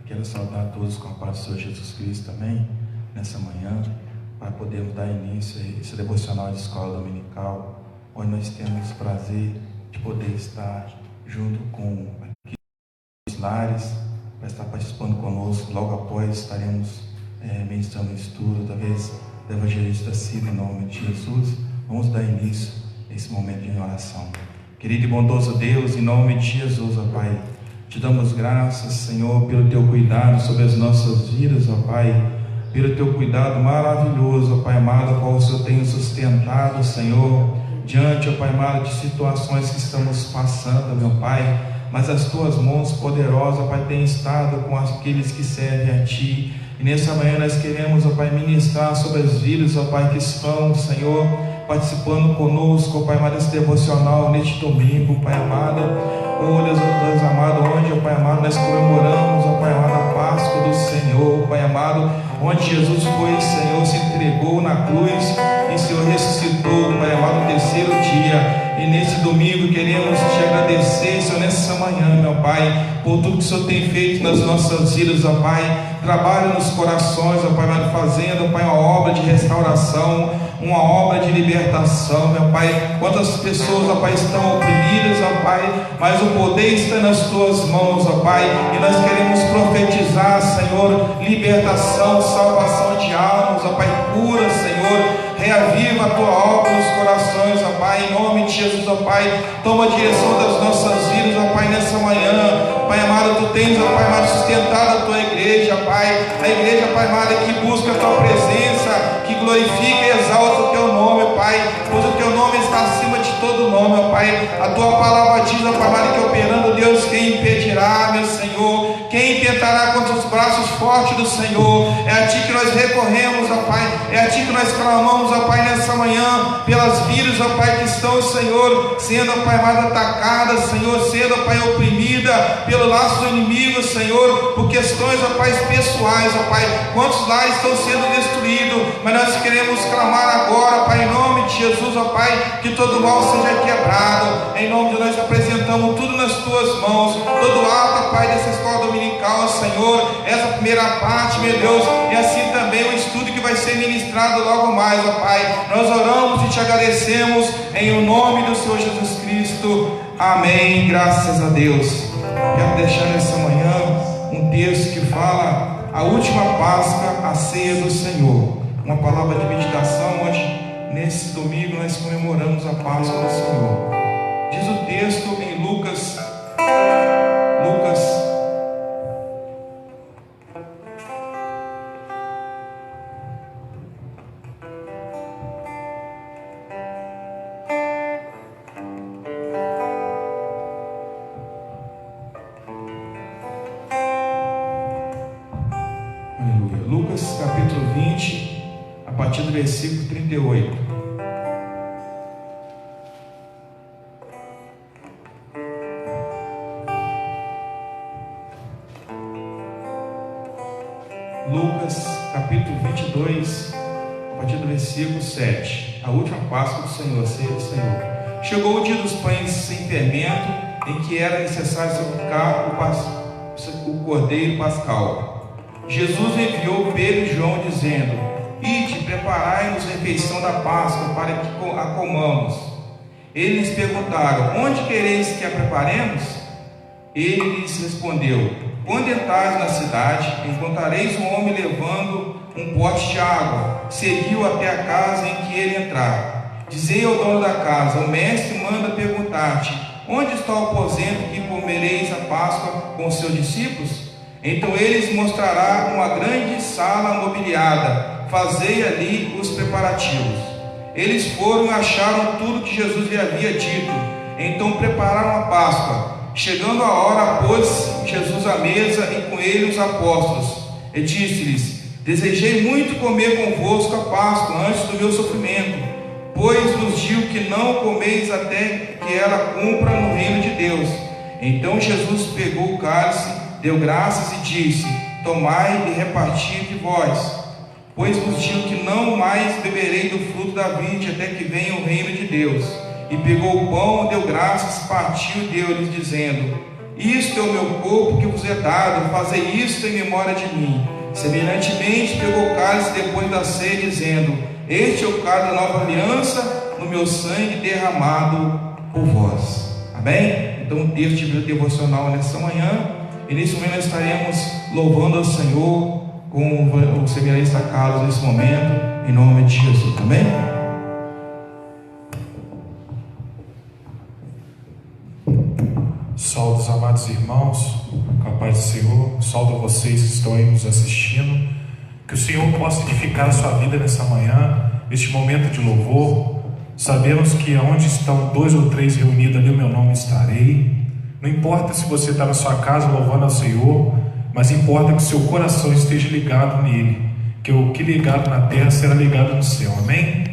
Quero saudar todos com a paz do Senhor Jesus Cristo também, nessa manhã, para podermos dar início a esse devocional de escola dominical, onde nós temos o prazer de poder estar junto com os lares, para estar participando conosco. Logo após estaremos ministrando o estudo, talvez do evangelista Ciro, em nome de Jesus. Vamos dar início a esse momento de oração. Querido e bondoso Deus, em nome de Jesus, ó Pai, te damos graças, Senhor, pelo teu cuidado sobre as nossas vidas, ó Pai, pelo teu cuidado maravilhoso, ó Pai amado, qual o Senhor tem sustentado, Senhor, diante, ó Pai amado, de situações que estamos passando, meu Pai, mas as tuas mãos poderosas, ó Pai, têm estado com aqueles que servem a Ti, e nessa manhã nós queremos, ó Pai, ministrar sobre as vidas, ó Pai, que estão, Senhor, participando conosco, ó Pai amado, desse devocional neste domingo, Pai amado, Deus amado, onde, ó Pai amado, nós comemoramos, ó Pai amado, a Páscoa do Senhor, Pai amado, onde Jesus foi, Senhor, se entregou na cruz e, Senhor, ressuscitou, Pai amado, no terceiro dia. E nesse domingo queremos te agradecer, Senhor, nessa manhã, meu Pai, por tudo que o Senhor tem feito nas nossas vidas, ó Pai. Trabalha nos corações, ó Pai, fazendo, ó Pai, uma obra de restauração, uma obra de libertação, meu Pai. Quantas pessoas, ó Pai, estão oprimidas, ó Pai, mas o poder está nas tuas mãos, ó Pai, e nós queremos profetizar, Senhor, libertação, salvação de almas, ó Pai, cura, Senhor. Reaviva a tua obra nos corações, ó Pai, em nome de Jesus, ó Pai. Toma a direção das nossas vidas, ó Pai, nessa manhã. Pai amado, tu tens, ó Pai amado, sustentado a tua igreja, Pai. A igreja, Pai amado, que busca a tua presença, que glorifica e exalta o teu nome, Pai, pois o teu nome está acima de todo nome, ó Pai. A tua palavra diz, ó Pai amado, que operando Deus, quem impedirá, meu Senhor? Quem tentará contra os braços fortes do Senhor? É a Ti que nós recorremos, ó Pai. É a Ti que nós clamamos, ó Pai, nessa manhã, pelas vidas, ó Pai, que estão, Senhor, sendo, ó Pai amado, atacadas, Senhor, sendo, ó Pai, oprimida pelo laço do inimigo, Senhor, por questões, ó Pai, pessoais, ó Pai. Quantos lá estão sendo destruídos, mas nós queremos clamar agora, Pai, em nome de Jesus, ó Pai, que todo mal seja quebrado. Em nome de nós apresentamos tudo nas tuas mãos, todo ato, ó Pai, dessa escola dominical, Senhor, essa primeira parte, meu Deus, e assim também o estudo que vai ser ministrado logo mais, ó Pai. Nós oramos e te agradecemos em o nome do Senhor Jesus Cristo. Amém. Graças a Deus. Quero deixar nessa manhã um texto que fala a última Páscoa, a ceia do Senhor. Uma palavra de meditação, onde nesse domingo nós comemoramos a Páscoa do Senhor. Diz o texto em Lucas Lucas capítulo 20, a partir do versículo 38. Lucas capítulo 22, a partir do versículo 7. A última Páscoa do Senhor, a ceia do Senhor. Chegou o dia dos pães sem fermento, em que era necessário sacrificar o cordeiro pascal. Jesus enviou Pedro e João, dizendo: Ide, preparai-nos a refeição da Páscoa, para que a comamos. Eles perguntaram: Onde quereis que a preparemos? Ele lhes respondeu: Quando entrares na cidade, encontrareis um homem levando um pote de água. Seguiu até a casa em que ele entrar. Dizei ao dono da casa: O mestre manda perguntar-te: Onde está o aposento que comereis a Páscoa com os seus discípulos? Então ele lhes mostrará uma grande sala mobiliada. Fazei ali os preparativos. Eles foram e acharam tudo que Jesus lhe havia dito. Então prepararam a Páscoa. Chegando a hora, pôs Jesus à mesa e com ele os apóstolos. E disse-lhes: Desejei muito comer convosco a Páscoa antes do meu sofrimento, pois vos digo que não comeis até que ela cumpra no reino de Deus. Então Jesus pegou o cálice, deu graças e disse: Tomai e reparti de vós, pois vos digo que não mais beberei do fruto da vide até que venha o reino de Deus. E pegou o pão, deu graças, partiu e deu-lhes, dizendo: Isto é o meu corpo que vos é dado, fazei isto em memória de mim. Semelhantemente, pegou o cálice depois da ceia, dizendo: este é o cálice da nova aliança, no meu sangue derramado por vós. Amém? Então, o texto de vida devocional nessa manhã, e nesse momento nós estaremos louvando ao Senhor com o seminarista Carlos nesse momento, em nome de Jesus. Amém? Saúde os amados irmãos, com a paz do Senhor. Saúdo a vocês que estão aí nos assistindo. Que o Senhor possa edificar a sua vida nessa manhã, neste momento de louvor. Sabemos que aonde estão 2 ou 3 reunidos, ali o meu nome estarei. Não importa se você está na sua casa louvando ao Senhor, mas importa que seu coração esteja ligado nele, que o que ligado na terra será ligado no céu. Amém?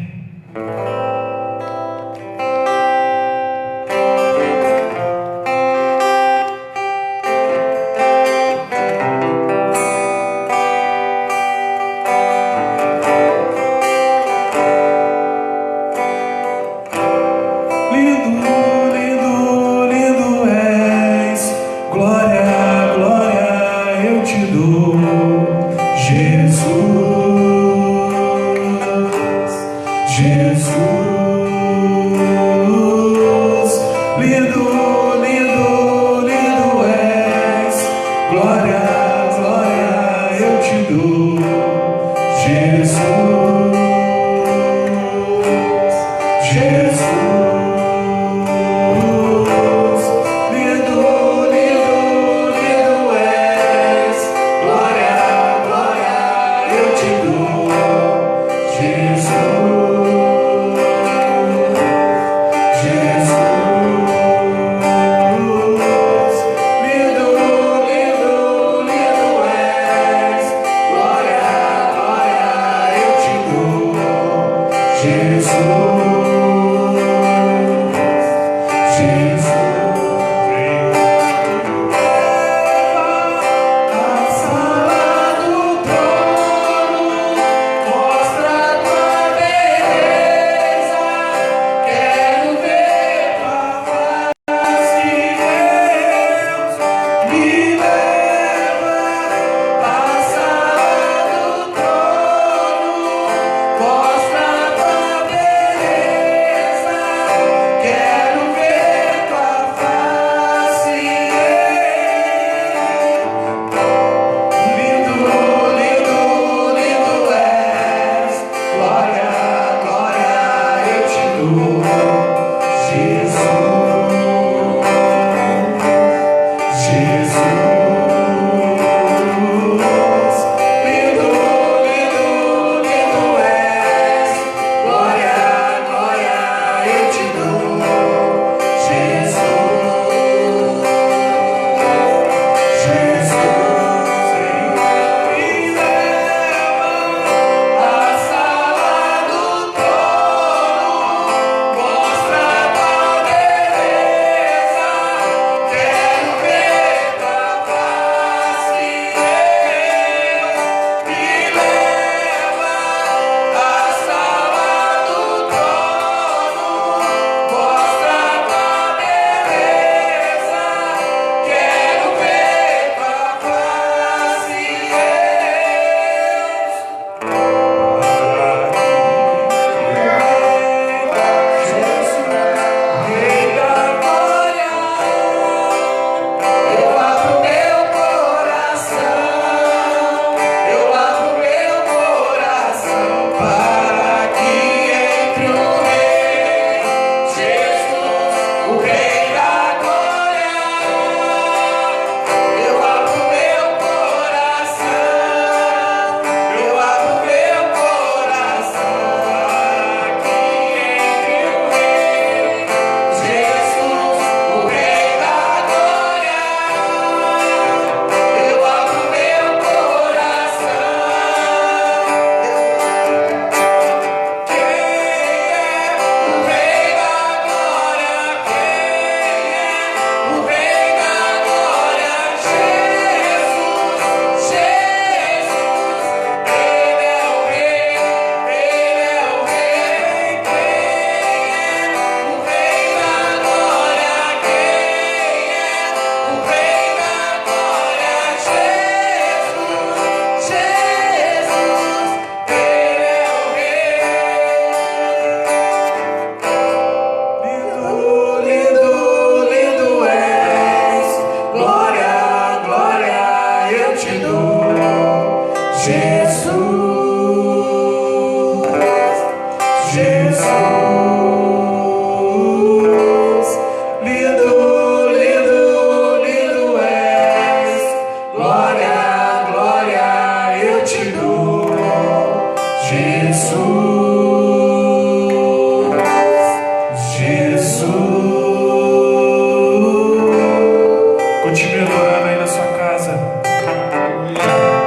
Continue adorando aí na sua casa.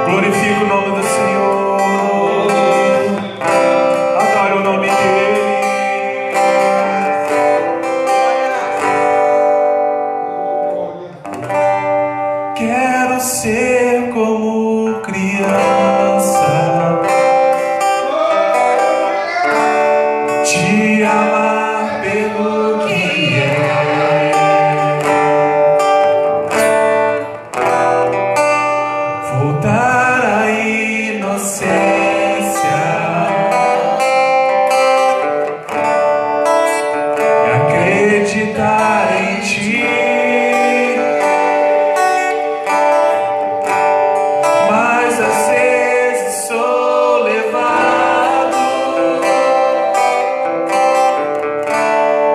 Glorifique o nome do Senhor. Adore o nome dEle. Quero ser como criança, te amar pelo que é, voltar à inocência e acreditar em ti. Mas às vezes sou levado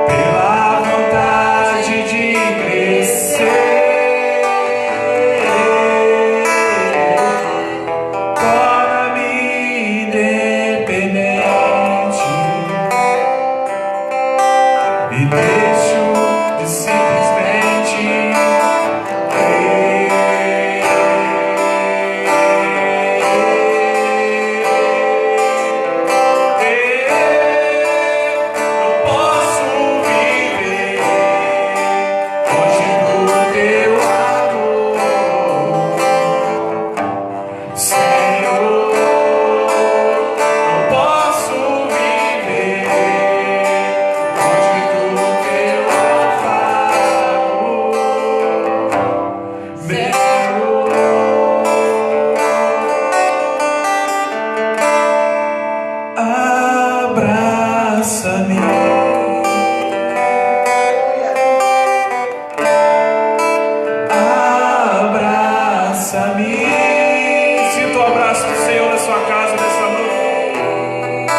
pela vontade de crescer. Torna-me independente e deixo de simplesmente crer. Eu posso viver longe do teu amor, Senhor. Eu posso viver longe do teu afago, Senhor. Abraça-me, abraça-me. Sinta o abraço do Senhor na sua casa nessa noite.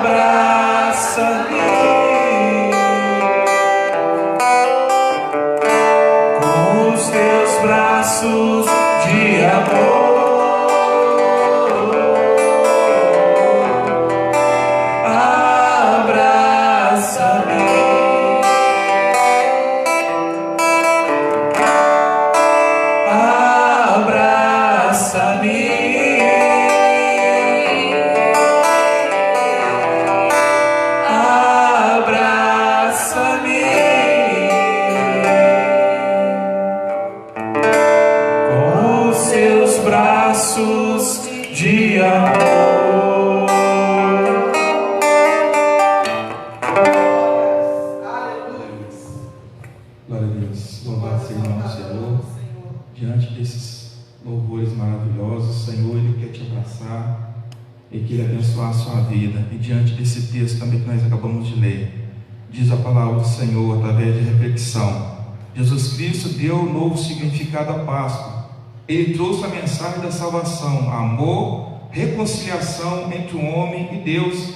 Abraça-me com os teus braços de amor. Abraça-me, abraça-me, abraça-me com os seus braços de amor. Glória a Deus, louvado seja o nome do Senhor. Diante desses louvores maravilhosos, o Senhor, Ele quer te abraçar e quer abençoar a sua vida. E diante desse texto também que nós acabamos de ler, diz a palavra do Senhor através de reflexão: Jesus Cristo deu um novo significado à Páscoa. Ele trouxe a mensagem da salvação, amor, reconciliação entre o homem e Deus,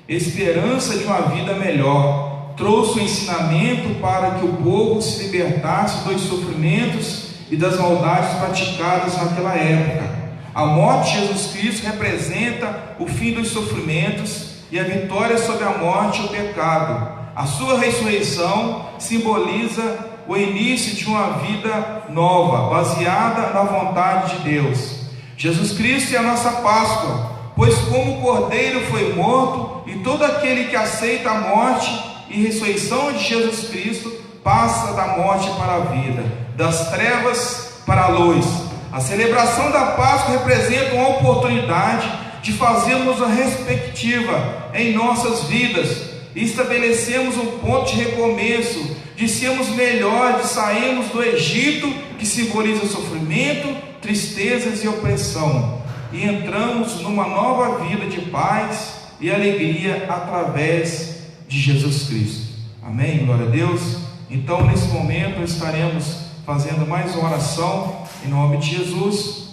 esperança de uma vida melhor. Trouxe o ensinamento para que o povo se libertasse dos sofrimentos e das maldades praticadas naquela época. A morte de Jesus Cristo representa o fim dos sofrimentos e a vitória sobre a morte e o pecado. A sua ressurreição simboliza o início de uma vida nova, baseada na vontade de Deus. Jesus Cristo é a nossa Páscoa, pois como o Cordeiro foi morto, e todo aquele que aceita a morte e ressurreição de Jesus Cristo passa da morte para a vida, das trevas para a luz. A celebração da Páscoa representa uma oportunidade de fazermos uma perspectiva em nossas vidas e estabelecemos um ponto de recomeço, de sermos melhores, de sairmos do Egito, que simboliza sofrimento, tristezas e opressão, e entramos numa nova vida de paz e alegria através de Jesus Cristo. Amém? Glória a Deus. Então, nesse momento, estaremos fazendo mais uma oração em nome de Jesus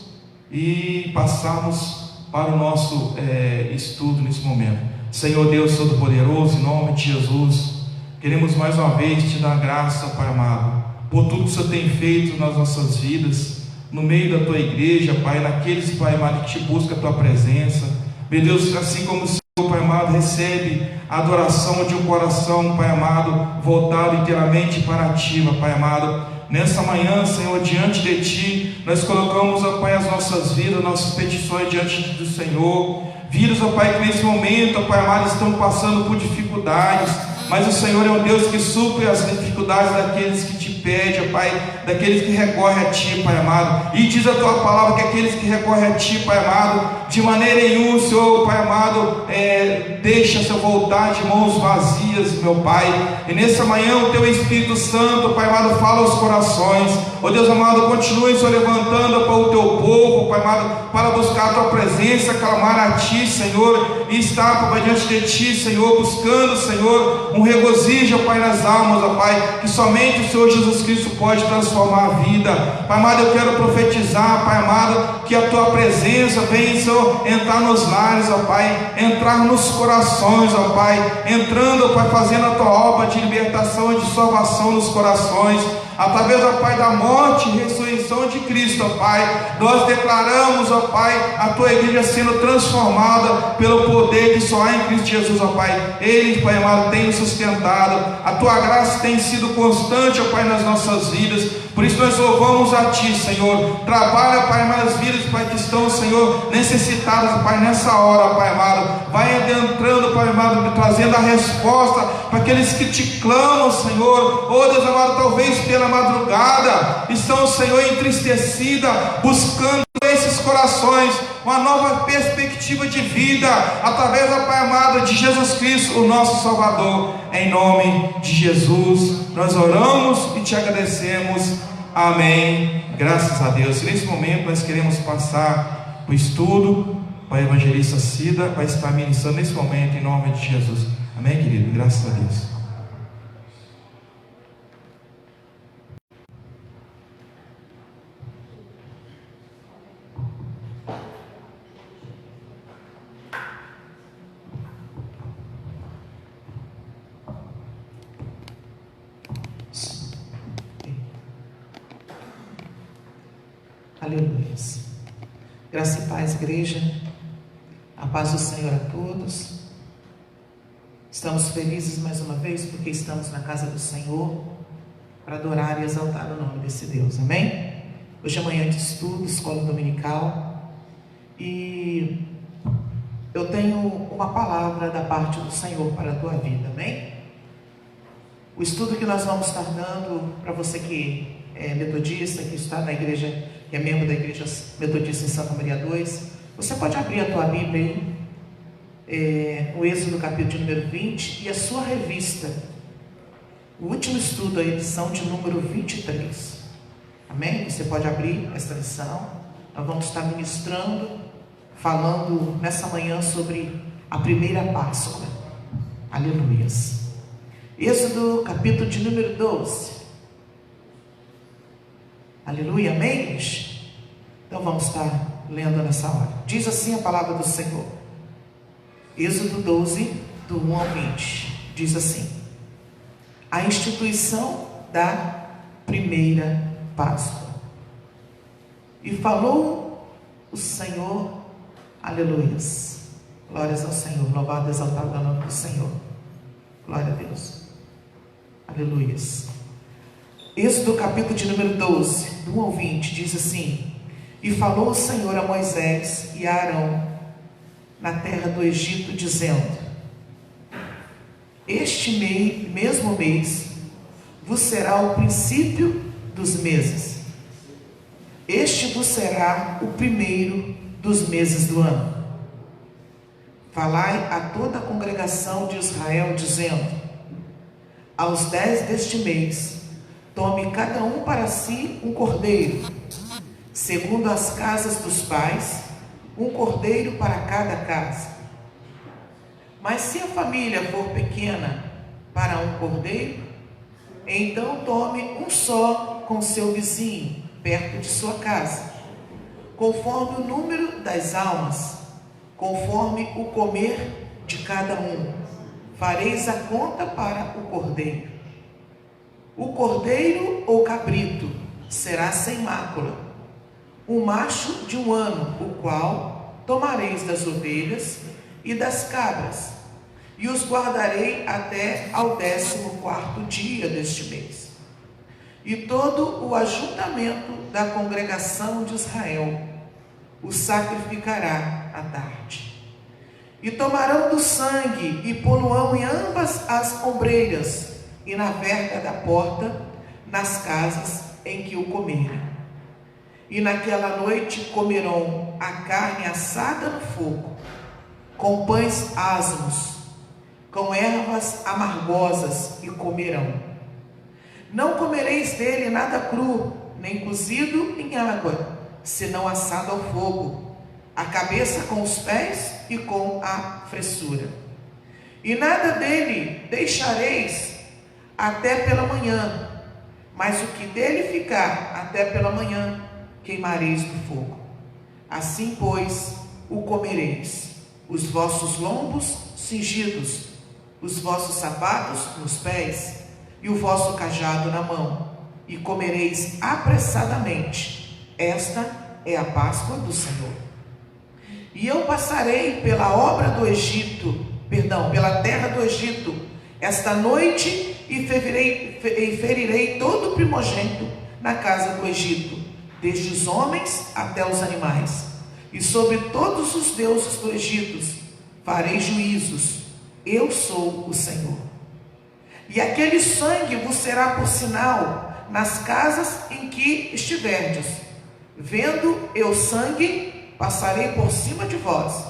e passarmos para o nosso estudo nesse momento. Senhor Deus Todo-Poderoso, em nome de Jesus, queremos mais uma vez te dar graça, Pai amado, por tudo que o Senhor tem feito nas nossas vidas, no meio da tua igreja, Pai, naqueles, Pai amado, que te buscam a tua presença. Meu Deus, assim como o Senhor, Pai amado, recebe a adoração de um coração, Pai amado, voltado inteiramente para ti, Pai amado. Nessa manhã, Senhor, diante de Ti, nós colocamos, ó Pai, as nossas vidas, nossas petições diante do Senhor. Vidas, ó Pai, que nesse momento, ó Pai amado, estão passando por dificuldades, mas o Senhor é um Deus que supre as dificuldades daqueles que Te pedem, ó Pai, daqueles que recorrem a Ti, Pai amado. E diz a Tua palavra que aqueles que recorrem a Ti, Pai amado, de maneira nenhuma, Senhor, Pai amado, deixa essa voltar de mãos vazias, meu Pai. E nessa manhã o Teu Espírito Santo, Pai amado, fala aos corações. Ó Deus amado, continue, Senhor, levantando para o Teu povo, Pai amado, para buscar a Tua presença, clamar a Ti, Senhor, e estar, Pai, diante de Ti, Senhor, buscando, Senhor, um regozijo, Pai, nas almas, ó Pai, que somente o Senhor Jesus Cristo pode transformar a vida. Pai amado, eu quero profetizar, Pai amado, que a Tua presença venha, Senhor, entrar nos lares, ó Pai, entrar nos corações, ó Pai, entrando, ó Pai, fazendo a Tua obra de libertação e de salvação nos corações, através, ó Pai, da morte e ressurreição de Cristo, ó Pai. Nós declaramos, ó Pai, a Tua igreja sendo transformada pelo poder que só há em Cristo Jesus, ó Pai. Ele, Pai amado, tem nos sustentado, a Tua graça tem sido constante, ó Pai, nas nossas vidas. Por isso nós louvamos a Ti, Senhor. Trabalha, Pai amado, as vidas, Pai, que estão, Senhor, necessitadas, Pai, nessa hora, Pai amado. Vai adentrando, Pai amado, trazendo a resposta para aqueles que Te clamam, Senhor. Oh Deus amado, talvez pela madrugada estão, Senhor, entristecidos, buscando esses corações uma nova perspectiva de vida, através, ó Pai amado, de Jesus Cristo, o nosso Salvador. Em nome de Jesus nós oramos e Te agradecemos. Amém. Graças a Deus. E nesse momento nós queremos passar o estudo. O evangelista Cida vai estar ministrando nesse momento, em nome de Jesus. Amém, querido? Graças a Deus. Aleluia. Graça e paz, igreja. A paz do Senhor a todos. Estamos felizes mais uma vez porque estamos na casa do Senhor para adorar e exaltar o nome desse Deus. Amém? Hoje é manhã de estudo, escola dominical, e eu tenho uma palavra da parte do Senhor para a tua vida. Amém? O estudo que nós vamos estar dando para você que é metodista, que está na igreja, que é membro da igreja metodista em Santa Maria 2, você pode abrir a tua Bíblia aí, o Êxodo capítulo de número 20 e a sua revista, o último estudo, a edição de número 23. Amém? Você pode abrir esta lição. Nós vamos estar ministrando, falando nessa manhã sobre a primeira Páscoa. Aleluias. Êxodo capítulo de número 12. Aleluia, amém? Então vamos estar lendo nessa hora. Diz assim a palavra do Senhor. Êxodo 12, do 1 ao 20. Diz assim: a instituição da primeira Páscoa. E falou o Senhor, aleluias, glórias ao Senhor, louvado e exaltado é o nome do Senhor. Glória a Deus. Aleluias. Êxodo capítulo de número 12, do 1 ao 20, diz assim: e falou o Senhor a Moisés e a Arão na terra do Egito, dizendo: este mesmo mês vos será o princípio dos meses. Este vos será o primeiro dos meses do ano. Falai a toda a congregação de Israel, dizendo: aos 10 deste mês, tome cada um para si um cordeiro, segundo as casas dos pais, um cordeiro para cada casa. Mas se a família for pequena para um cordeiro, então tome um só com seu vizinho, perto de sua casa, conforme o número das almas, conforme o comer de cada um. Fareis a conta para o cordeiro. O cordeiro ou cabrito será sem mácula, um macho de 1 ano, o qual tomareis das ovelhas e das cabras, e os guardarei até ao 14º dia deste mês. e todo o ajuntamento da congregação de Israel o sacrificará à tarde. E tomarão do sangue e poluão em ambas as ombreiras e na verga da porta, nas casas em que o comerem. E naquela noite comerão a carne assada no fogo, com pães asmos, com ervas amargosas, e comerão. Não comereis dele nada cru, nem cozido em água, senão assado ao fogo, a cabeça com os pés e com a fressura. E nada dele deixareis até pela manhã, mas o que dele ficar até pela manhã, queimareis no fogo. Assim, pois, o comereis, os vossos lombos cingidos, os vossos sapatos nos pés, e o vosso cajado na mão, e comereis apressadamente. Esta é a Páscoa do Senhor. E eu passarei pela pela terra do Egito, esta noite, e ferirei todo o primogênito na casa do Egito, desde os homens até os animais, e sobre todos os deuses do Egito farei juízos. Eu sou o Senhor. E aquele sangue vos será por sinal nas casas em que estiverdes. Vendo eu sangue, passarei por cima de vós,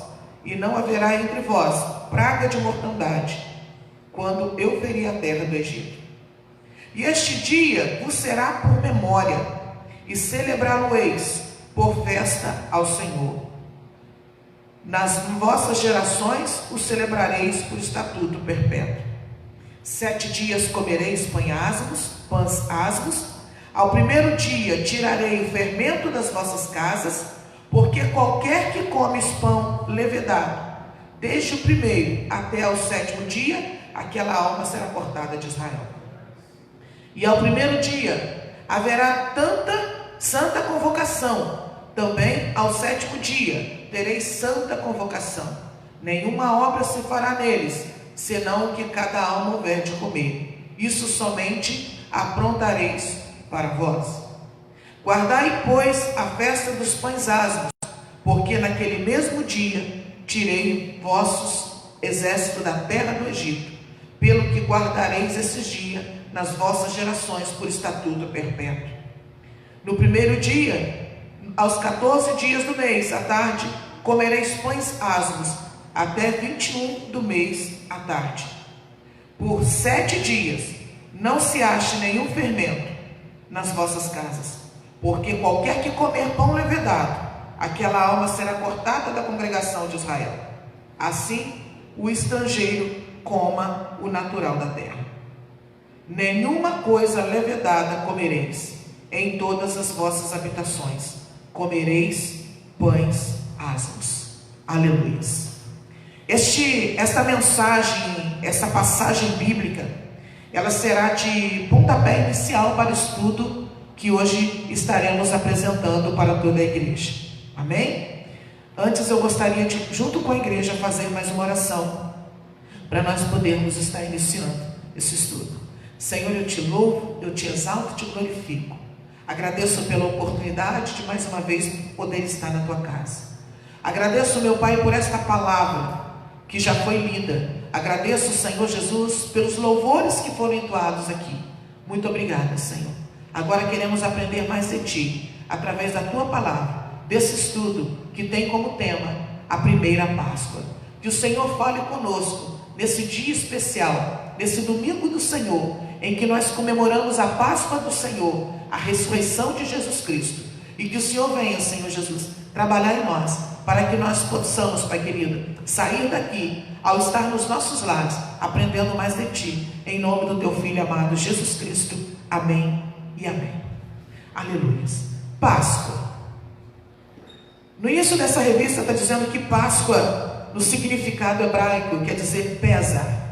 e não haverá entre vós praga de mortandade, quando eu ferir a terra do Egito. E este dia vos será por memória, e celebrá-lo-eis por festa ao Senhor. Nas vossas gerações o celebrareis por estatuto perpétuo. 7 dias comereis pães asmos. Ao primeiro dia tirarei o fermento das vossas casas, porque qualquer que come pão levedado, desde o primeiro até ao 7º dia, aquela alma será cortada de Israel. E ao primeiro dia haverá santa convocação. Também ao 7º dia tereis santa convocação. Nenhuma obra se fará neles, senão o que cada alma houver de comer. Isso somente aprontareis para vós. Guardai, pois, a festa dos pães asmos, porque naquele mesmo dia tirei vossos exércitos da terra do Egito, pelo que guardareis esses dias nas vossas gerações por estatuto perpétuo. No primeiro dia, aos 14 dias do mês, à tarde, comereis pães asmos, até 21 do mês, à tarde. Por 7 dias, não se ache nenhum fermento nas vossas casas, porque qualquer que comer pão levedado, aquela alma será cortada da congregação de Israel. Assim, o estrangeiro coma o natural da terra. Nenhuma coisa levedada comereis em todas as vossas habitações. Comereis pães asmos. Aleluia. Esta mensagem, essa passagem bíblica, ela será de pontapé inicial para o estudo que hoje estaremos apresentando para toda a igreja. Amém? Antes eu gostaria de, junto com a igreja, fazer mais uma oração, para nós podermos estar iniciando esse estudo. Senhor, eu te louvo, eu te exalto e te glorifico. Agradeço pela oportunidade de mais uma vez poder estar na tua casa. Agradeço, meu Pai, por esta palavra que já foi lida. Agradeço, Senhor Jesus, pelos louvores que foram entoados aqui. Muito obrigada, Senhor. Agora queremos aprender mais de Ti, através da Tua palavra, desse estudo que tem como tema a primeira Páscoa. Que o Senhor fale conosco nesse dia especial, nesse domingo do Senhor, em que nós comemoramos a Páscoa do Senhor, a ressurreição de Jesus Cristo. E que o Senhor venha, Senhor Jesus, trabalhar em nós, para que nós possamos, Pai querido, sair daqui, ao estar nos nossos lares, aprendendo mais de Ti, em nome do Teu Filho amado, Jesus Cristo. Amém e amém. Aleluia. Páscoa. No início dessa revista está dizendo que Páscoa, no significado hebraico, quer dizer pesa.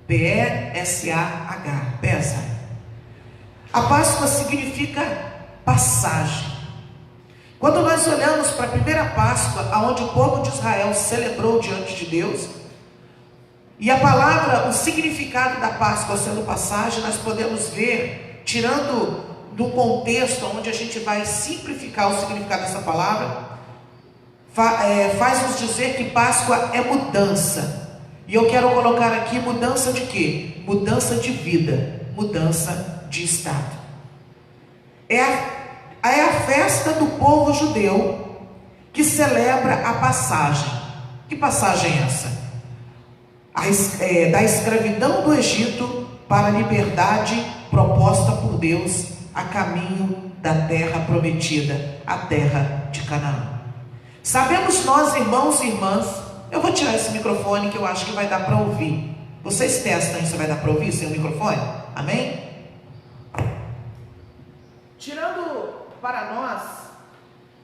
P-E-S-A-H, pesa. A Páscoa significa passagem. Quando nós olhamos para a primeira Páscoa, onde o povo de Israel celebrou diante de Deus, e a palavra, o significado da Páscoa sendo passagem, nós podemos ver, tirando de um contexto onde a gente vai simplificar o significado dessa palavra, faz-nos dizer que Páscoa é mudança. E eu quero colocar aqui mudança de quê? Mudança de vida, mudança de estado. É a festa do povo judeu que celebra a passagem. Que passagem é essa? Da escravidão do Egito para a liberdade proposta por Deus a caminho da terra prometida, a terra de Canaã. Sabemos nós, irmãos e irmãs, eu vou tirar esse microfone que eu acho que vai dar para ouvir. Vocês testam se vai dar para ouvir sem o microfone? Amém? Tirando para nós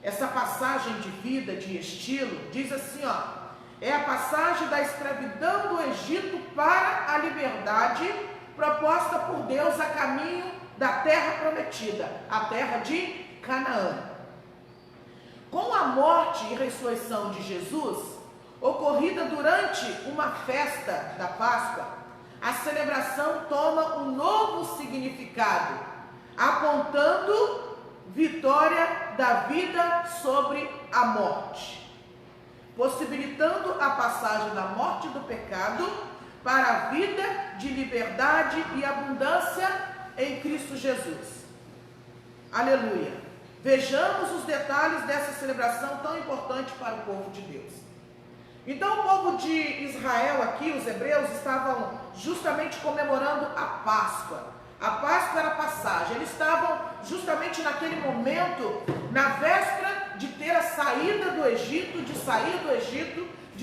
essa passagem de vida, de estilo, diz assim, ó, é a passagem da escravidão do Egito para a liberdade proposta por Deus a caminho da terra prometida, a terra de Canaã. Com a morte e ressurreição de Jesus, ocorrida durante uma festa da Páscoa, a celebração toma um novo significado, apontando vitória da vida sobre a morte, possibilitando a passagem da morte do pecado para a vida de liberdade e abundância em Cristo Jesus. Aleluia! Vejamos os detalhes dessa celebração tão importante para o povo de Deus. Então o povo de Israel aqui, os hebreus, estavam justamente comemorando a Páscoa. A Páscoa era a passagem. Eles estavam justamente naquele momento, na véspera de ter a saída do Egito, de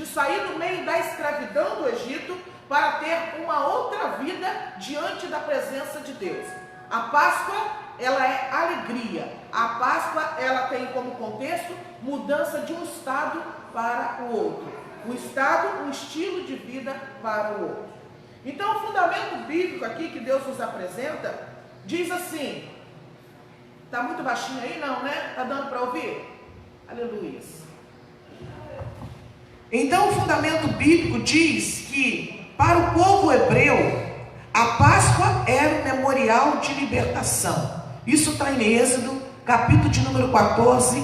sair do meio da escravidão do Egito, para ter uma outra vida diante da presença de Deus. A Páscoa, ela é alegria. A Páscoa, ela tem como contexto mudança de um estado para o outro. Um estado, um estilo de vida para o outro. Então, o fundamento bíblico aqui que Deus nos apresenta, diz assim, está muito baixinho aí? Não, né? Está dando para ouvir? Aleluia. Então, o fundamento bíblico diz que, para o povo hebreu, a Páscoa era um memorial de libertação. Isso está em Êxodo, capítulo de número 14,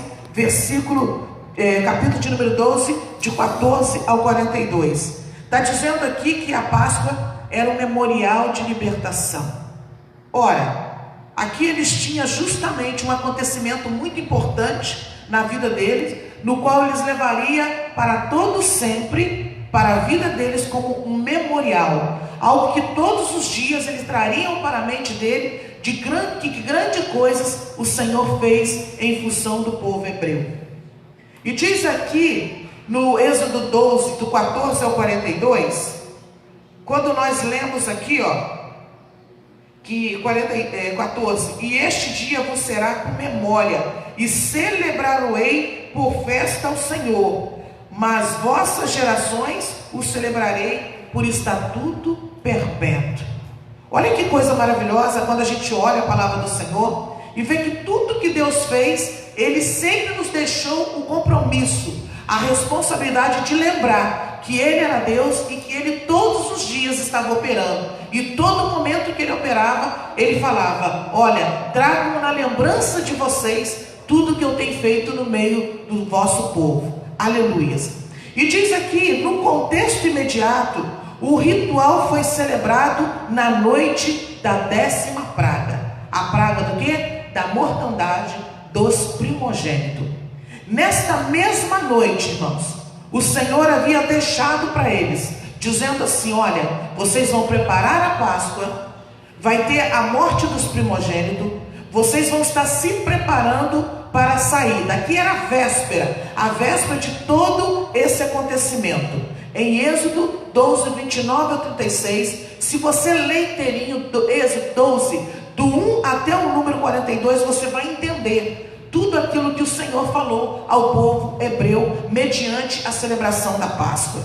capítulo de número 12, de 14 ao 42. Está dizendo aqui que a Páscoa era um memorial de libertação. Ora, aqui eles tinham justamente um acontecimento muito importante na vida deles, no qual eles levaria para todo sempre, para a vida deles como um memorial, algo que todos os dias eles trariam para a mente dele, de que grandes coisas o Senhor fez em função do povo hebreu. E diz aqui no Êxodo 12, do 14 ao 42, quando nós lemos aqui, ó, que 14, e este dia vos será com memória, e celebrar-o-ei por festa ao Senhor, mas vossas gerações o celebrarei por estatuto perpétuo. Olha que coisa maravilhosa quando a gente olha a palavra do Senhor e vê que tudo que Deus fez, Ele sempre nos deixou o compromisso, a responsabilidade de lembrar que Ele era Deus e que Ele todos os dias estava operando. E todo momento que Ele operava, Ele falava: olha, tragam na lembrança de vocês tudo que eu tenho feito no meio do vosso povo. Aleluias. E diz aqui, no contexto imediato, o ritual foi celebrado na noite da 10ª praga. A praga do quê? Da mortandade dos primogênitos. Nesta mesma noite, irmãos, o Senhor havia deixado para eles, dizendo assim: olha, vocês vão preparar a Páscoa, vai ter a morte dos primogênitos, vocês vão estar se preparando para a saída. Aqui era a véspera de todo esse acontecimento. Em Êxodo 12, 29 a 36, se você ler inteirinho do Êxodo 12, do 1 até o número 42, você vai entender tudo aquilo que o Senhor falou ao povo hebreu mediante a celebração da Páscoa.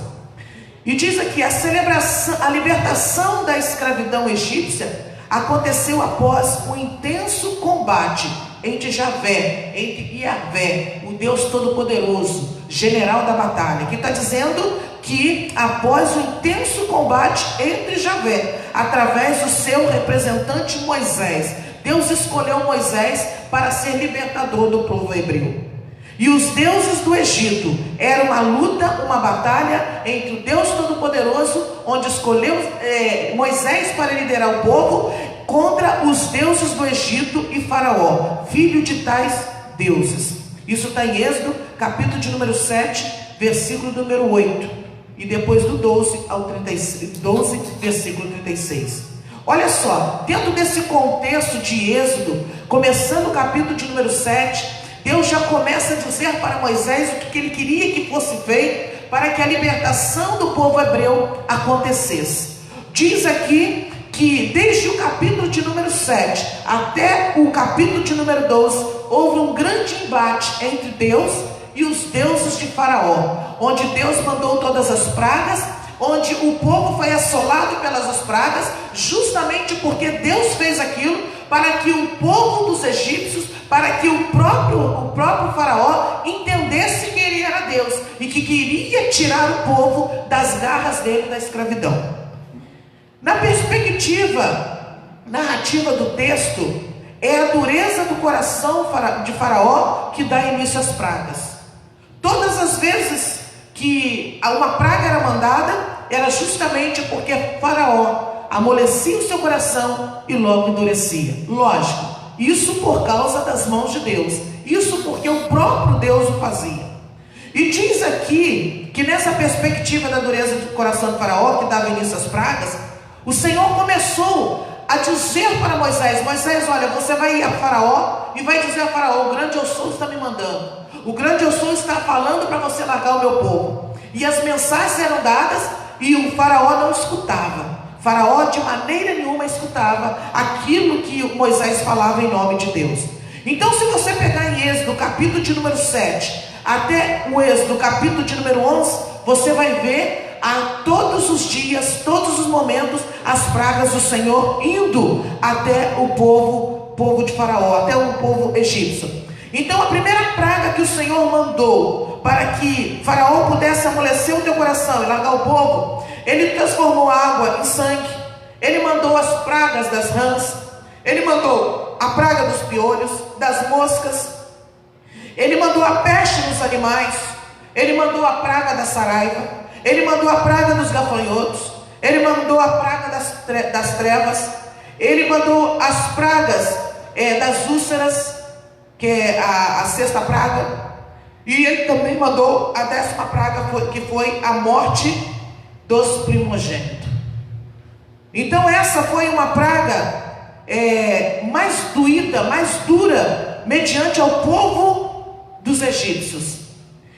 E diz aqui, a libertação da escravidão egípcia aconteceu após um intenso combate entre Yahvé, o Deus Todo-Poderoso, general da batalha. Aqui está dizendo que após o intenso combate entre Yahvé, através do seu representante Moisés, Deus escolheu Moisés para ser libertador do povo hebreu. E os deuses do Egito era uma luta, uma batalha entre o Deus Todo-Poderoso, onde escolheu Moisés para liderar o povo, contra os deuses do Egito e Faraó, filho de tais deuses. Isso está em Êxodo, capítulo de número 7, versículo número 8. E depois do 12 ao 36, 12, versículo 36. Olha só, dentro desse contexto de Êxodo, começando o capítulo de número 7, Deus já começa a dizer para Moisés o que ele queria que fosse feito para que a libertação do povo hebreu acontecesse. Diz aqui que desde o capítulo de número 7 até o capítulo de número 12, houve um grande embate entre Deus e os deuses de Faraó, onde Deus mandou todas as pragas, onde o povo foi assolado pelas pragas, justamente porque Deus fez aquilo para que o povo dos egípcios, para que o próprio Faraó entendesse que ele era Deus e que queria tirar o povo das garras dele da escravidão. Na perspectiva narrativa do texto, é a dureza do coração de Faraó que dá início às pragas. Todas as vezes que uma praga era mandada, era justamente porque Faraó amolecia o seu coração e logo endurecia. Lógico, isso por causa das mãos de Deus, isso porque o próprio Deus o fazia. E diz aqui que nessa perspectiva da dureza do coração de Faraó, que dava início às pragas, o Senhor começou a dizer para Moisés: Moisés, olha, você vai ir a Faraó e vai dizer a Faraó: o grande eu sou está me mandando, o grande eu sou está falando para você largar o meu povo. E as mensagens eram dadas e o Faraó não escutava. Faraó de maneira nenhuma escutava aquilo que Moisés falava em nome de Deus. Então, se você pegar em Êxodo, capítulo de número 7, até o Êxodo, capítulo de número 11, você vai ver a todos os dias, todos os momentos, as pragas do Senhor indo até o povo de Faraó, até o povo egípcio. Então, a primeira praga que o Senhor mandou para que Faraó pudesse amolecer o teu coração e largar o povo, ele transformou a água em sangue. Ele mandou as pragas das rãs, ele mandou a praga dos piolhos, das moscas, ele mandou a peste nos animais, ele mandou a praga da saraiva, ele mandou a praga dos gafanhotos, ele mandou a praga das trevas, ele mandou as pragas das úlceras, que é a sexta praga, e ele também mandou a 10ª praga, que foi a morte dos primogênitos. Então essa foi uma praga mais doída, mais dura, mediante ao povo dos egípcios.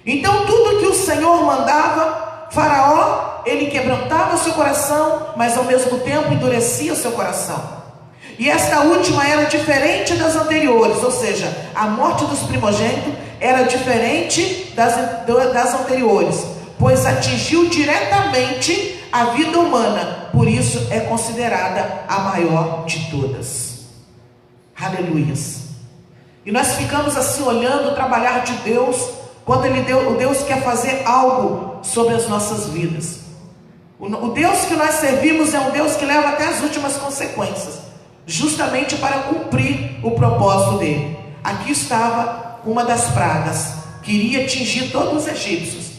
Então tudo que o Senhor mandava, Faraó, ele quebrantava o seu coração, mas ao mesmo tempo endurecia o seu coração. E esta última era diferente das anteriores, ou seja, a morte dos primogênitos era diferente das anteriores, pois atingiu diretamente a vida humana, por isso é considerada a maior de todas. Aleluias. E nós ficamos assim olhando o trabalhar de Deus, quando o Deus quer fazer algo sobre as nossas vidas. O Deus que nós servimos é um Deus que leva até as últimas consequências, justamente para cumprir o propósito dele. Aqui estava uma das pragas que iria atingir todos os egípcios,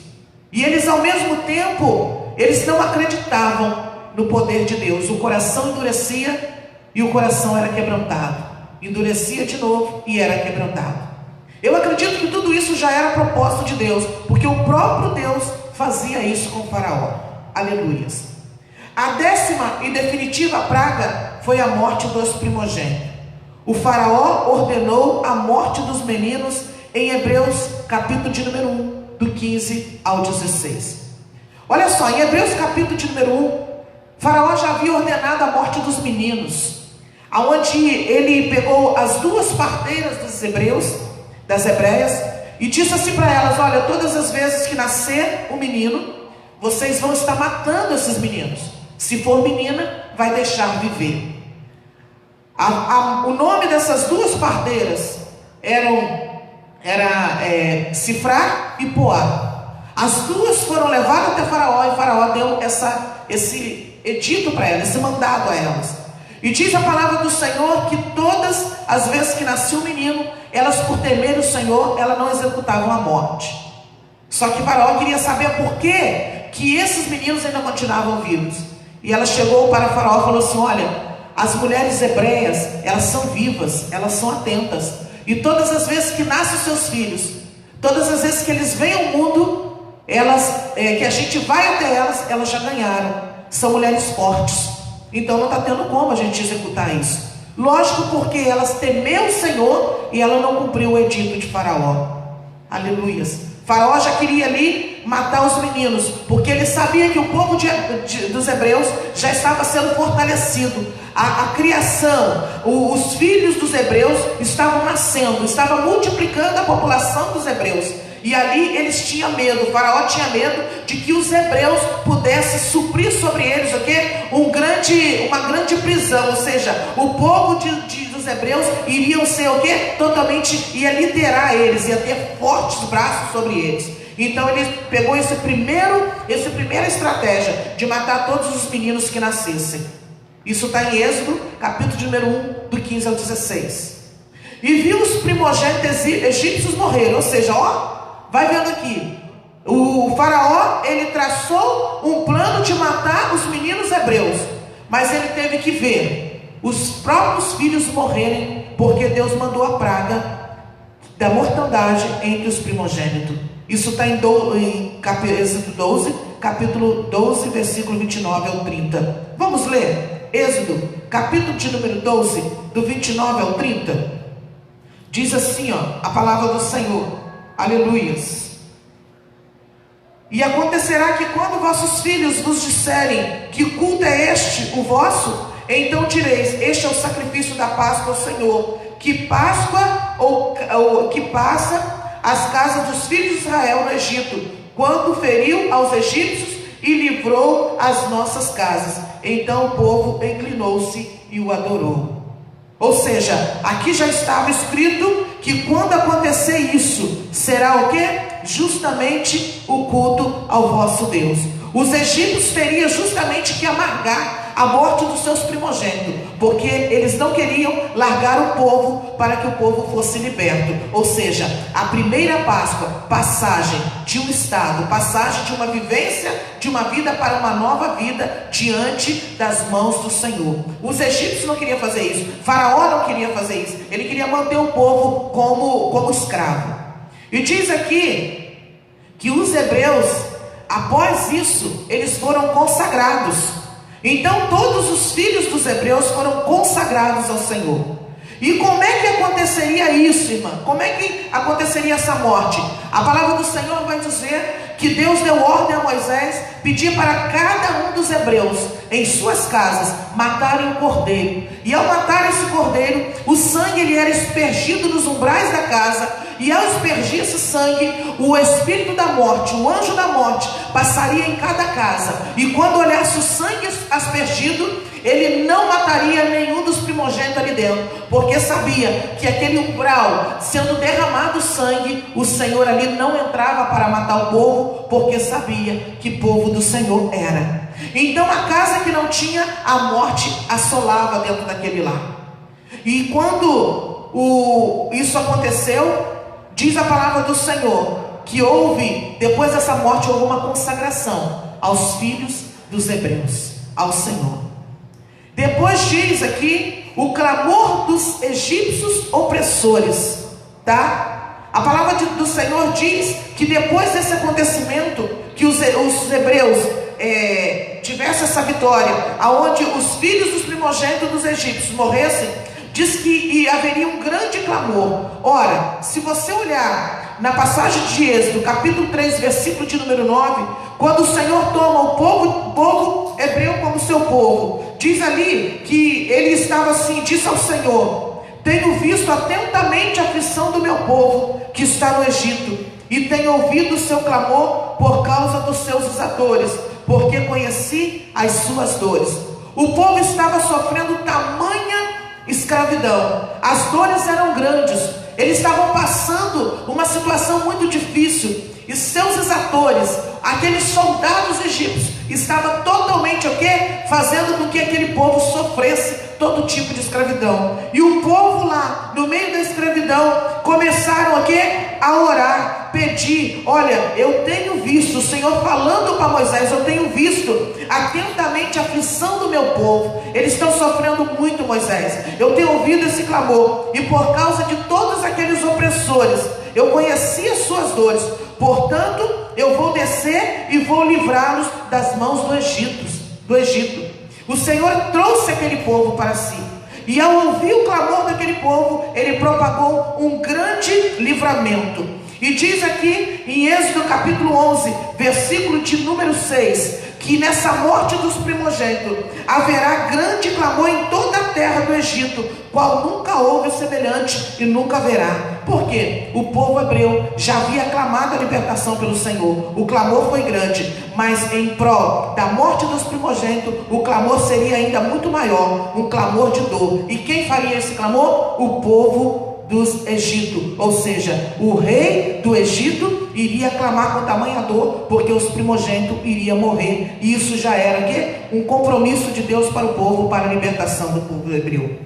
e eles ao mesmo tempo, eles não acreditavam no poder de Deus. O coração endurecia e o coração era quebrantado, endurecia de novo e era quebrantado. Eu acredito que tudo isso já era propósito de Deus, porque o próprio Deus fazia isso com o Faraó. Aleluias. A 10ª e definitiva praga foi a morte dos primogênitos. O Faraó ordenou a morte dos meninos em Hebreus capítulo de número 1, do 15 ao 16. Olha só, em Hebreus capítulo de número 1, Faraó já havia ordenado a morte dos meninos, aonde ele pegou as 2 parteiras dos hebreus, das hebreias, e disse assim para elas: olha, todas as vezes que nascer um menino, vocês vão estar matando esses meninos. Se for menina, vai deixar viver. O nome dessas 2 parteiras era Sifrá e Poá. As 2 foram levadas até Faraó, e Faraó deu esse edito para elas, esse mandado a elas. E diz a palavra do Senhor que todas as vezes que nascia um menino, elas, por temer o Senhor, elas não executavam a morte. Só que Faraó queria saber por que esses meninos ainda continuavam vivos. E ela chegou para Faraó e falou assim: olha, as mulheres hebreias, elas são vivas, elas são atentas. E todas as vezes que nascem os seus filhos, todas as vezes que eles vêm ao mundo, que a gente vai até elas já ganharam. São mulheres fortes. Então não está tendo como a gente executar isso. Lógico, porque elas temeu o Senhor e ela não cumpriu o edito de Faraó. Aleluias. Faraó já queria ali matar os meninos, porque ele sabia que o povo dos hebreus já estava sendo fortalecido. A criação, os filhos dos hebreus estavam nascendo, estava multiplicando a população dos hebreus. E ali eles tinham medo, o Faraó tinha medo de que os hebreus pudessem suprir sobre eles uma grande prisão. Ou seja, o povo dos hebreus iriam ser ia liderar eles, ia ter fortes braços sobre eles. Então ele pegou essa primeira estratégia de matar todos os meninos que nascessem. Isso está em Êxodo, capítulo de número 1, do 15 ao 16. E viu os primogênitos egípcios morrerem. Ou seja, vai vendo aqui, o Faraó, ele traçou um plano de matar os meninos hebreus, mas ele teve que ver os próprios filhos morrerem, porque Deus mandou a praga da mortandade entre os primogênitos. Isso está em Êxodo 12, capítulo 12, versículo 29 ao 30. Vamos ler? Êxodo, capítulo de número 12, do 29 ao 30. Diz assim, a palavra do Senhor. Aleluias. E acontecerá que quando vossos filhos vos disserem: que culto é este o vosso? Então direis: este é o sacrifício da Páscoa ao Senhor, que Páscoa ou que passa as casas dos filhos de Israel no Egito, quando feriu aos egípcios e livrou as nossas casas. Então o povo inclinou-se e o adorou. Ou seja, aqui já estava escrito que quando acontecer isso, será o quê? Justamente o culto ao vosso Deus. Os egípcios teriam justamente que amargar a morte dos seus primogênitos, porque eles não queriam largar o povo para que o povo fosse liberto. Ou seja, a primeira Páscoa, passagem de um estado, passagem de uma vivência, de uma vida para uma nova vida diante das mãos do Senhor. Os egípcios não queriam fazer isso, Faraó não queria fazer isso, ele queria manter o povo como escravo. E diz aqui que os hebreus, após isso, eles foram consagrados. Então todos os filhos dos hebreus foram consagrados ao Senhor. E como é que aconteceria isso, irmã? Como é que aconteceria essa morte? A palavra do Senhor vai dizer que Deus deu ordem a Moisés, pedir para cada um dos hebreus, em suas casas, matarem um cordeiro. E ao matar esse cordeiro, o sangue ele era aspergido nos umbrais da casa. E ao aspergir esse sangue, o espírito da morte, o anjo da morte, passaria em cada casa. E quando olhasse o sangue aspergido, ele não mataria nenhum dos primogênitos ali dentro, porque sabia que aquele umbral, sendo derramado sangue, o Senhor ali não entrava para matar o povo, porque sabia que povo do Senhor era. Então a casa que não tinha, a morte assolava dentro daquele lar. E quando isso aconteceu, diz a palavra do Senhor que houve, depois dessa morte, houve uma consagração aos filhos dos hebreus, ao Senhor. Depois diz aqui o clamor dos egípcios opressores, tá? A palavra do Senhor diz que depois desse acontecimento, que os hebreus tivessem essa vitória, aonde os filhos dos primogênitos dos egípcios morressem, diz que haveria um grande clamor. Ora, se você olhar na passagem de Êxodo, capítulo 3, versículo de número 9, quando o Senhor toma o povo hebreu como seu povo, diz ali que ele estava assim, disse ao Senhor: tenho visto atentamente a aflição do meu povo que está no Egito, e tenho ouvido o seu clamor por causa dos seus exatores, porque conheci as suas dores. O povo estava sofrendo tamanha escravidão, as dores eram grandes, eles estavam passando uma situação muito difícil, e seus exatores, aqueles soldados egípcios, estavam totalmente o quê? Fazendo com que aquele povo sofresse todo tipo de escravidão. E o povo lá, no meio da escravidão, começaram a quê? A orar, pedir. Olha, eu tenho visto o Senhor falando para Moisés, eu tenho visto atentamente a aflição do meu povo. Eles estão sofrendo muito, Moisés. Eu tenho ouvido esse clamor, e por causa de todos aqueles opressores, eu conheci as suas dores. Portanto, eu vou descer e vou livrá-los das mãos do Egito. O Senhor trouxe aquele povo para si, e ao ouvir o clamor daquele povo, ele propagou um grande livramento. E diz aqui em Êxodo capítulo 11, versículo de número 6, que nessa morte dos primogênitos haverá grande clamor em toda a terra do Egito, qual nunca houve semelhante e nunca haverá. Por quê? O povo hebreu já havia clamado a libertação pelo Senhor, o clamor foi grande, mas em prol da morte dos primogênitos, o clamor seria ainda muito maior, um clamor de dor. E quem faria esse clamor? O povo dos Egito, ou seja, o rei do Egito iria clamar com tamanha dor, porque os primogênitos iriam morrer. E isso já era um compromisso de Deus para o povo, para a libertação do povo hebreu.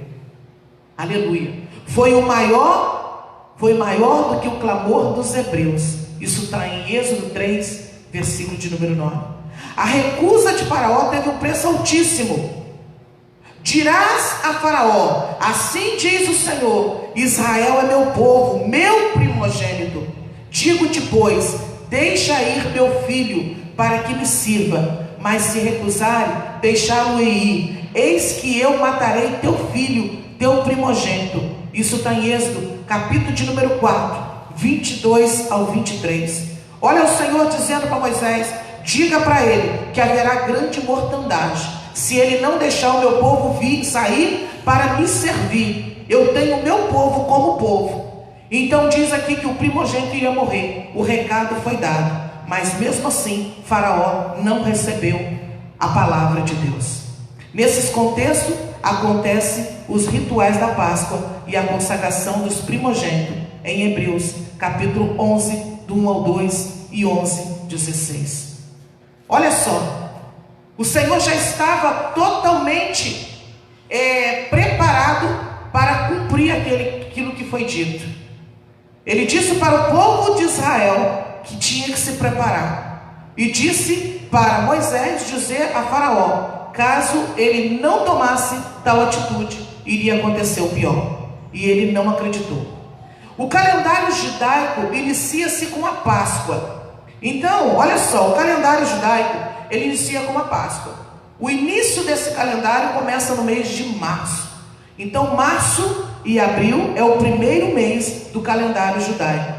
Aleluia. Foi maior do que o clamor dos hebreus. Isso está em Êxodo 3, versículo de número 9. A recusa de Faraó teve um preço altíssimo. Dirás a Faraó: assim diz o Senhor, Israel é meu povo, meu primogênito. Digo-te, pois, deixa ir meu filho, para que me sirva. Mas se recusar, deixá-lo ir. Eis que eu matarei teu filho, teu primogênito. Isso está em Êxodo, capítulo de número 4, 22 ao 23. Olha o Senhor dizendo para Moisés: diga para ele que haverá grande mortandade, se ele não deixar o meu povo sair para me servir. Eu tenho o meu povo como povo. Então diz aqui que o primogênito iria morrer. O recado foi dado, mas mesmo assim Faraó não recebeu a palavra de Deus. Nesses contextos acontecem os rituais da Páscoa e a consagração dos primogênitos em Hebreus capítulo 11, do 1 ao 2 e 11, 16. Olha só, o Senhor já estava totalmente preparado para cumprir aquilo que foi dito. Ele disse para o povo de Israel que tinha que se preparar, e disse para Moisés dizer a Faraó: caso ele não tomasse tal atitude, iria acontecer o pior. E ele não acreditou. O calendário judaico inicia-se com a Páscoa. Então, olha só, o calendário judaico, ele inicia com a Páscoa. O início desse calendário começa no mês de março. Então, março e abril é o primeiro mês do calendário judaico.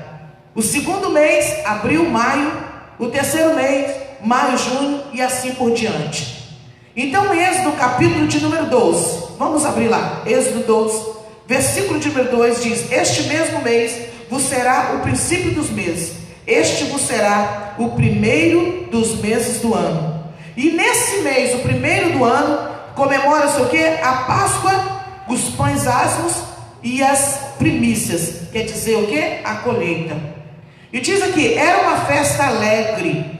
O segundo mês, abril, maio. O terceiro mês, maio, junho, e assim por diante. Então, Êxodo capítulo de número 12, vamos abrir lá, Êxodo 12, versículo de número 2 diz: este mesmo mês vos será o princípio dos meses, este vos será o primeiro dos meses do ano. E nesse mês, o primeiro do ano, comemora-se o que? A Páscoa, os pães asmos e as primícias, quer dizer o que? A colheita. E diz aqui, era uma festa alegre,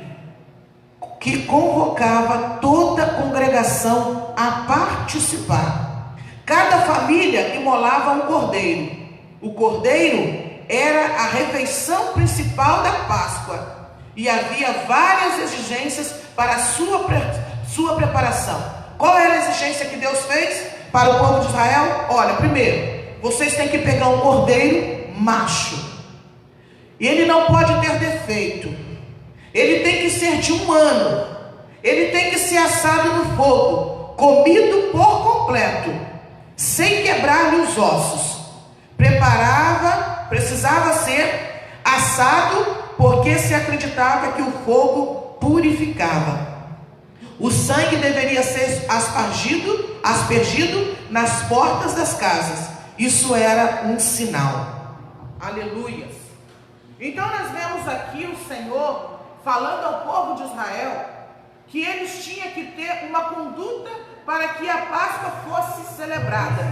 que convocava toda a congregação a participar. Cada família imolava um cordeiro. O cordeiro era a refeição principal da Páscoa, e havia várias exigências para a sua preparação. Qual era a exigência que Deus fez para o povo de Israel? Olha, primeiro, vocês têm que pegar um cordeiro macho, e ele não pode ter defeito, ele tem que ser de 1 ano, ele tem que ser assado no fogo, comido por completo, sem quebrar-lhe os ossos. Precisava ser assado, porque se acreditava que o fogo purificava. O sangue deveria ser aspergido nas portas das casas. Isso era um sinal. Aleluia. Então nós vemos aqui o Senhor falando ao povo de Israel que eles tinham que ter uma conduta para que a Páscoa fosse celebrada.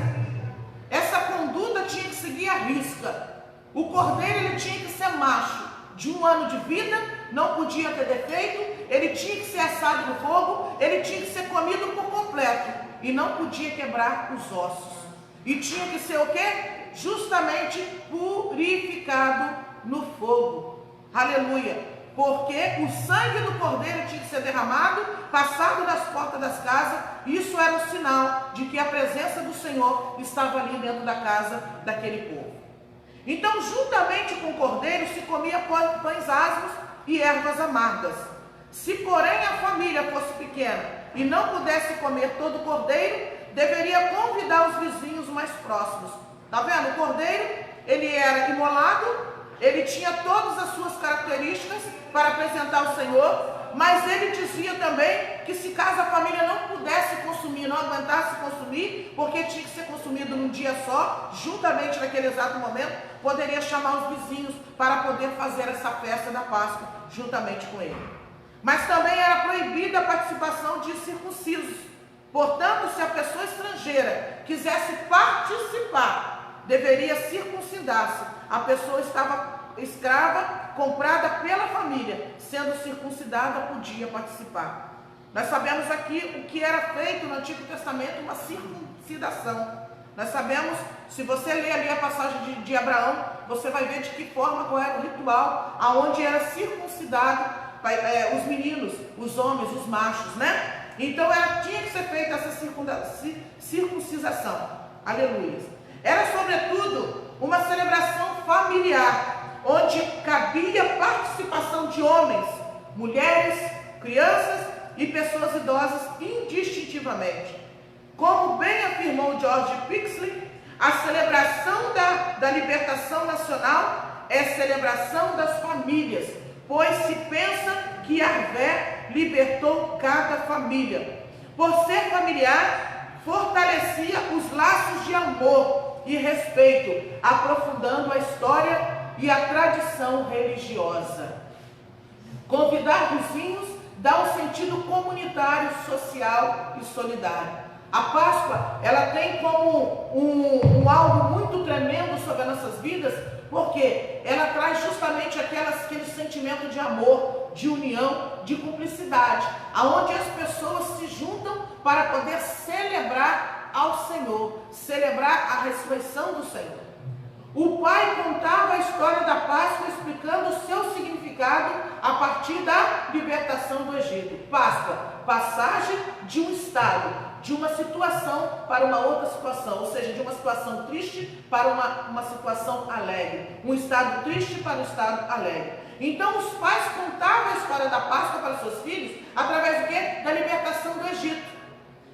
Essa conduta tinha que seguir à risca. O cordeiro ele tinha que ser macho, de 1 ano de vida, não podia ter defeito, ele tinha que ser assado no fogo, ele tinha que ser comido por completo e não podia quebrar os ossos. E tinha que ser o quê? Justamente purificado no fogo. Aleluia! Porque o sangue do cordeiro tinha que ser derramado, passado das portas das casas, e isso era um sinal de que a presença do Senhor estava ali dentro da casa daquele povo. Então, juntamente com o cordeiro, se comia pães asmos e ervas amargas. Se, porém, a família fosse pequena e não pudesse comer todo o cordeiro, deveria convidar os vizinhos mais próximos. Está vendo? O cordeiro, ele era imolado, ele tinha todas as suas características para apresentar ao Senhor, mas ele dizia também que se caso a família não pudesse consumir, não aguentasse consumir, porque tinha que ser consumido num dia só, juntamente naquele exato momento, poderia chamar os vizinhos para poder fazer essa festa da Páscoa juntamente com ele. Mas também era proibida a participação de circuncisos. Portanto, se a pessoa estrangeira quisesse participar, deveria circuncidar-se. A pessoa estava escrava, comprada pela família, sendo circuncidada, podia participar. Nós sabemos aqui o que era feito no Antigo Testamento, uma circuncidação. Nós sabemos, se você ler ali a passagem de Abraão, você vai ver de que forma, qual era o ritual, aonde era circuncidado os meninos, os homens, os machos, né? Então tinha que ser feita essa circuncisação. Aleluia. Era sobretudo uma celebração familiar, onde cabia participação de homens, mulheres, crianças e pessoas idosas indistintivamente. Como bem afirmou George Pixley, a celebração da libertação nacional é celebração das famílias, pois se pensa que Yahvé libertou cada família. Por ser familiar, fortalecia os laços de amor e respeito, aprofundando a história e a tradição religiosa. Convidar vizinhos dá um sentido comunitário, social e solidário. A Páscoa, ela tem como algo muito tremendo sobre as nossas vidas, porque ela traz justamente aquele sentimento de amor, de união, de cumplicidade, aonde as pessoas se juntam para poder celebrar ao Senhor, celebrar a ressurreição do Senhor. O pai contava a história da Páscoa, explicando o seu significado a partir da libertação do Egito. Páscoa, passagem de um estado, de uma situação para uma outra situação, ou seja, de uma situação triste para uma situação alegre, um estado triste para um estado alegre. Então os pais contavam a história da Páscoa para seus filhos através do quê? Da libertação do Egito.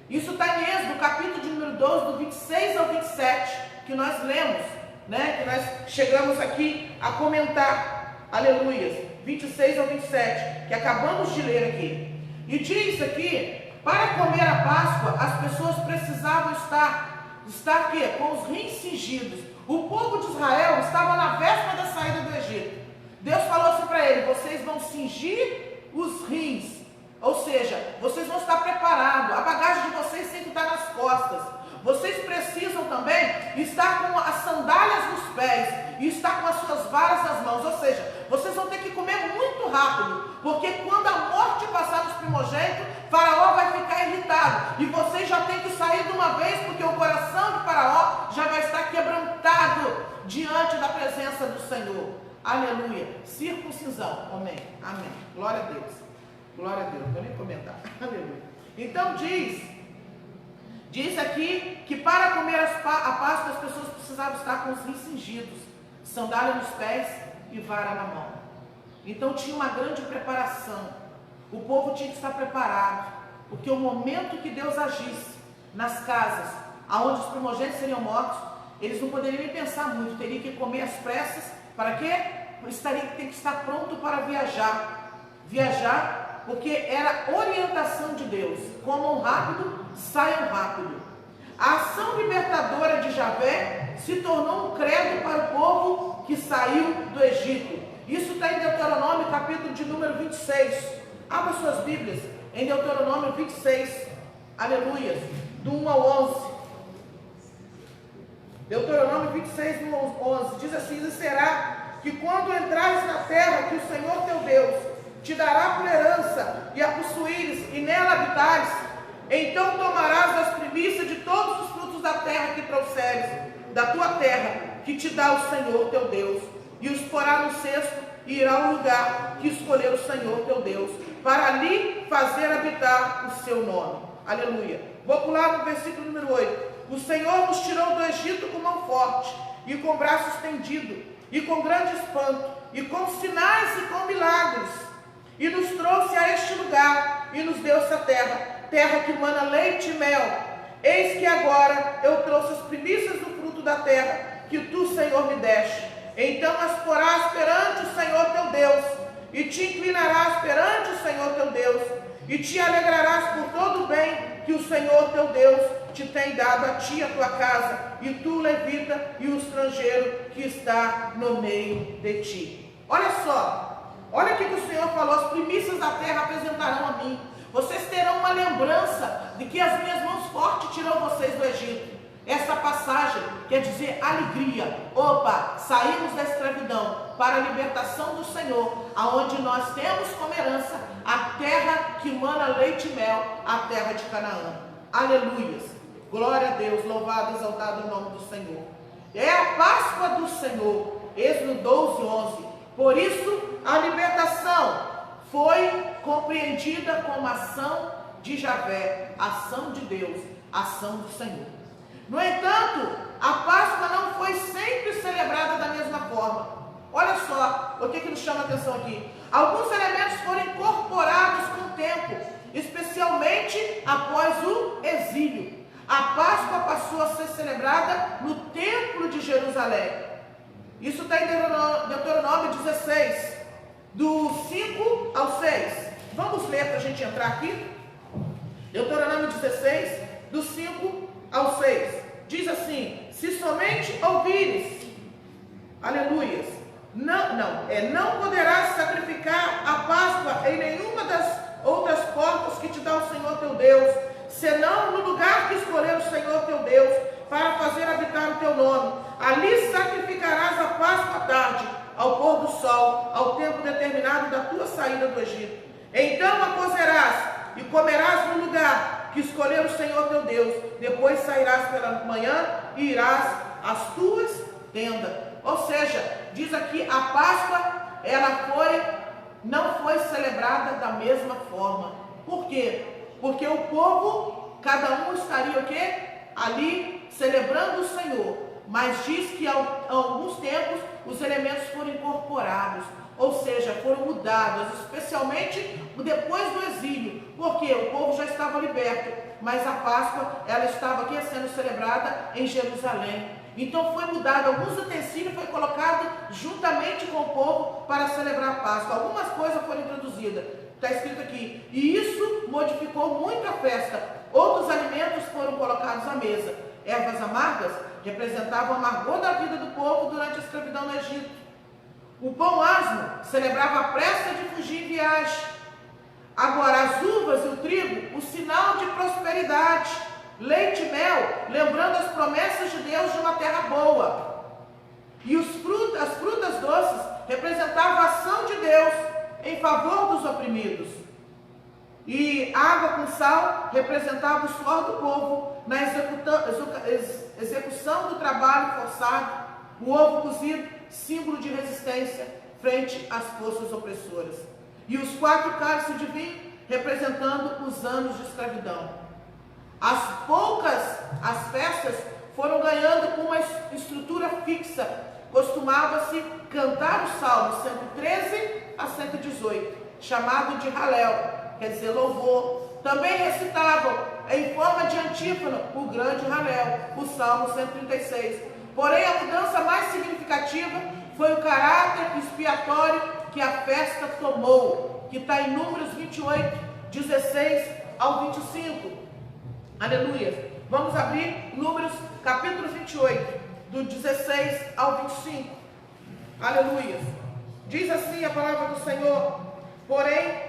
Isso está em Êxodo, capítulo de número 12, do 26 ao 27, que nós lemos, né? Que nós chegamos aqui a comentar, aleluia, 26 ao 27, que acabamos de ler aqui. E diz aqui, para comer a Páscoa, as pessoas precisavam estar quê? Com os rins cingidos. O povo de Israel estava na véspera da saída do Egito. Deus falou assim para ele: vocês vão cingir os rins, ou seja, vocês vão estar preparados, a bagagem de vocês tem que estar nas costas. Vocês precisam também estar com as sandálias nos pés e estar com as suas varas nas mãos, ou seja, vocês vão ter que comer muito rápido, porque quando a morte passar nos primogênitos, Faraó vai ficar irritado e vocês já têm que sair de uma vez, porque o coração de Faraó já vai estar quebrantado diante da presença do Senhor. Aleluia. Circuncisão. Amém. Amém. Glória a Deus. Glória a Deus. Não vou nem comentar. Aleluia. Então diz aqui que para comer a Páscoa as pessoas precisavam estar com os rins cingidos, sandália nos pés e vara na mão. Então tinha uma grande preparação. O povo tinha que estar preparado, porque o momento que Deus agisse nas casas, aonde os primogênitos seriam mortos, eles não poderiam nem pensar muito, teriam que comer às pressas. Para quê? Tem que estar pronto para viajar, porque era orientação de Deus: comam rápido, saiam rápido. A ação libertadora de Yahvé se tornou um credo para o povo que saiu do Egito. Isso está em Deuteronômio, capítulo de número 26. Abra suas Bíblias em Deuteronômio 26, aleluia, do 1 ao 11. Deuteronômio 26, 11, diz assim: e será que quando entrares na terra que o Senhor teu Deus te dará por herança, e a possuíres, e nela habitares, então tomarás as primícias de todos os frutos da terra que trouxeres, da tua terra, que te dá o Senhor teu Deus, e os porá no cesto, e irá ao lugar que escolher o Senhor teu Deus, para ali fazer habitar o seu nome. Aleluia. Vou pular no versículo número 8. O Senhor nos tirou do Egito com mão forte, e com braço estendido, e com grande espanto, e com sinais e com milagres, e nos trouxe a este lugar, e nos deu essa terra, terra que mana leite e mel. Eis que agora eu trouxe as primícias do fruto da terra, que tu, Senhor, me deste. Então as porás perante o Senhor teu Deus, e te inclinarás perante o Senhor teu Deus, e te alegrarás por todo o bem que o Senhor teu Deus te tem dado a ti e a tua casa, e tu, levita, e o estrangeiro que está no meio de ti. Olha só, olha o que o Senhor falou: as primícias da terra apresentarão a mim. Vocês terão uma lembrança de que as minhas mãos fortes tirou vocês do Egito. Essa passagem quer dizer alegria. Opa, saímos da escravidão para a libertação do Senhor, aonde nós temos como herança a terra que mana leite e mel, a terra de Canaã. Aleluias. Glória a Deus, louvado e exaltado o nome do Senhor. É a Páscoa do Senhor, Êxodo 12, 11. Por isso, a libertação foi compreendida como ação de Javé, ação de Deus, ação do Senhor. No entanto, a Páscoa não foi sempre celebrada da mesma forma. Olha só o que nos chama a atenção aqui. Alguns elementos foram incorporados com o tempo, especialmente após o exílio. A Páscoa passou a ser celebrada no Templo de Jerusalém. Isso está em Deuteronômio 16, do 5 ao 6. Vamos ler para a gente entrar aqui. Deuteronômio 16, do 5 ao 6. Diz assim: se somente ouvires, aleluias, não poderás sacrificar a Páscoa em nenhuma das outras portas que te dá o Senhor teu Deus, senão no lugar que escolher o Senhor teu Deus, para fazer habitar o teu nome. Ali sacrificarás a Páscoa à tarde, ao pôr do sol, ao tempo determinado da tua saída do Egito. Então a cozerás e comerás no lugar que escolher o Senhor teu Deus. Depois sairás pela manhã e irás às tuas tendas. Ou seja, diz aqui, a Páscoa, não foi celebrada da mesma forma. Por quê? Porque o povo, cada um estaria o quê? Ali celebrando o Senhor. Mas diz que há alguns tempos os elementos foram incorporados, ou seja, foram mudados, especialmente depois do exílio, porque o povo já estava liberto, mas a Páscoa, ela estava aqui sendo celebrada em Jerusalém. Então foi mudado, alguns utensílios foram colocados juntamente com o povo para celebrar a Páscoa. Algumas coisas foram introduzidas, está escrito aqui, e isso modificou muito a festa. Outros alimentos foram colocados à mesa. Ervas amargas representavam o amargor da vida do povo durante a escravidão no Egito. O pão asmo celebrava a pressa de fugir em viagem. Agora, as uvas e o trigo, o sinal de prosperidade. Leite e mel, lembrando as promessas de Deus de uma terra boa. E as frutas doces representavam a ação de Deus em favor dos oprimidos. E água com sal representava o suor do povo na execução do trabalho forçado. O ovo cozido, símbolo de resistência frente às forças opressoras. E os 4 cálices de vinho representando os anos de escravidão. As festas foram ganhando uma estrutura fixa. Costumava-se cantar o Salmo 113 a 118, chamado de Halel, quer dizer louvor. Também recitavam, em forma de antífona, o grande Halel, o Salmo 136. Porém, a mudança mais significativa foi o caráter expiatório que a festa tomou, que está em Números 28, 16 ao 25. Aleluia. Vamos abrir Números capítulo 28, do 16 ao 25. Aleluia. Diz assim a palavra do Senhor: porém,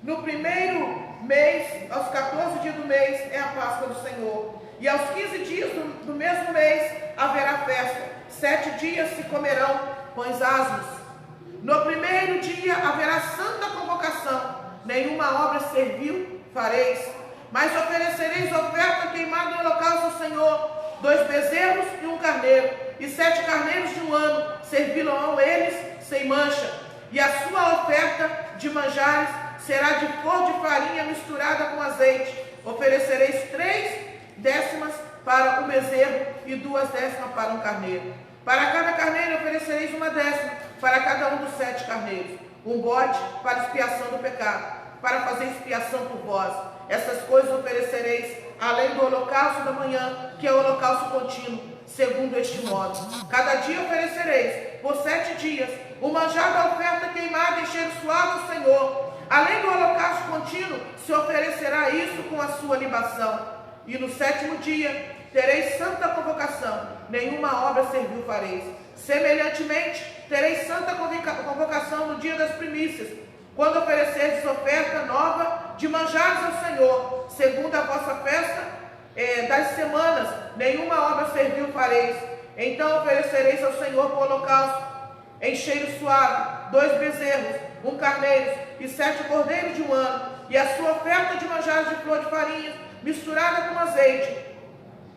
no primeiro mês, aos 14 dias do mês, é a Páscoa do Senhor. E aos 15 dias do mesmo mês haverá festa. 7 dias se comerão pães asmos. No primeiro dia haverá santa convocação. Nenhuma obra servil fareis, mas oferecereis oferta queimada em holocausto ao Senhor, 2 bezerros e 1 carneiro, e 7 carneiros de 1 ano, servi-lo-ão eles sem mancha. E a sua oferta de manjares será de flor de farinha misturada com azeite. Oferecereis 3 décimas para o bezerro e 2 décimas para um carneiro. Para cada carneiro oferecereis 1 décima para cada um dos 7 carneiros. Um bode para expiação do pecado, para fazer expiação por vós. Essas coisas oferecereis, além do holocausto da manhã, que é o holocausto contínuo, segundo este modo. Cada dia oferecereis, por 7 dias, o manjar da oferta queimada em cheiro suave ao Senhor. Além do holocausto contínuo, se oferecerá isso com a sua libação. E no 7º dia tereis santa convocação, nenhuma obra servil fareis. Semelhantemente, tereis santa convocação no dia das primícias, quando oferecerdes oferta nova de manjares ao Senhor, segundo a vossa festa das semanas, nenhuma obra servil fareis. Então oferecereis ao Senhor por holocausto, em cheiro suave, 2 bezerros, 1 carneiro e 7 cordeiros de 1 ano, e a sua oferta de manjares de flor de farinha, misturada com azeite,